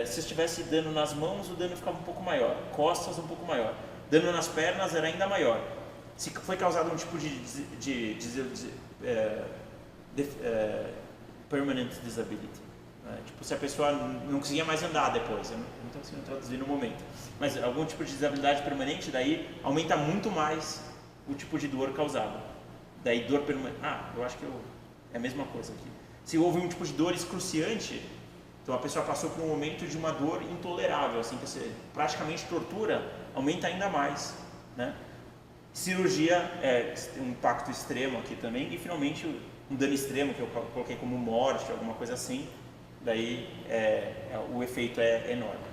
se tivesse dano nas mãos, o dano ficava um pouco maior. Costas, um pouco maior. Dano nas pernas era ainda maior. Se foi causado um tipo de permanent disability. Tipo, se a pessoa não conseguia mais andar depois, eu não estou conseguindo traduzir no momento, mas algum tipo de desabilidade permanente, daí aumenta muito mais o tipo de dor causada. Daí dor permanente, eu acho que é a mesma coisa aqui. Se houve um tipo de dor excruciante, então a pessoa passou por um momento de uma dor intolerável, assim, que você praticamente tortura, aumenta ainda mais, né? Cirurgia tem um impacto extremo aqui também, e finalmente um dano extremo que eu coloquei como morte, alguma coisa assim, daí o efeito é enorme.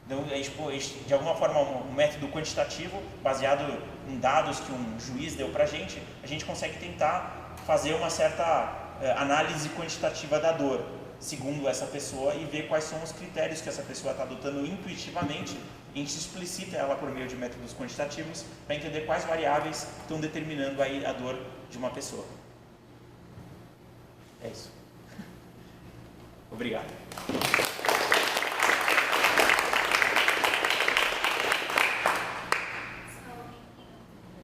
Então, de alguma forma, um método quantitativo, baseado em dados que um juiz deu para a gente consegue tentar fazer uma certa análise quantitativa da dor, segundo essa pessoa, e ver quais são os critérios que essa pessoa está adotando intuitivamente. A gente explicita ela por meio de métodos quantitativos para entender quais variáveis estão determinando aí a dor de uma pessoa. É isso. Obrigado.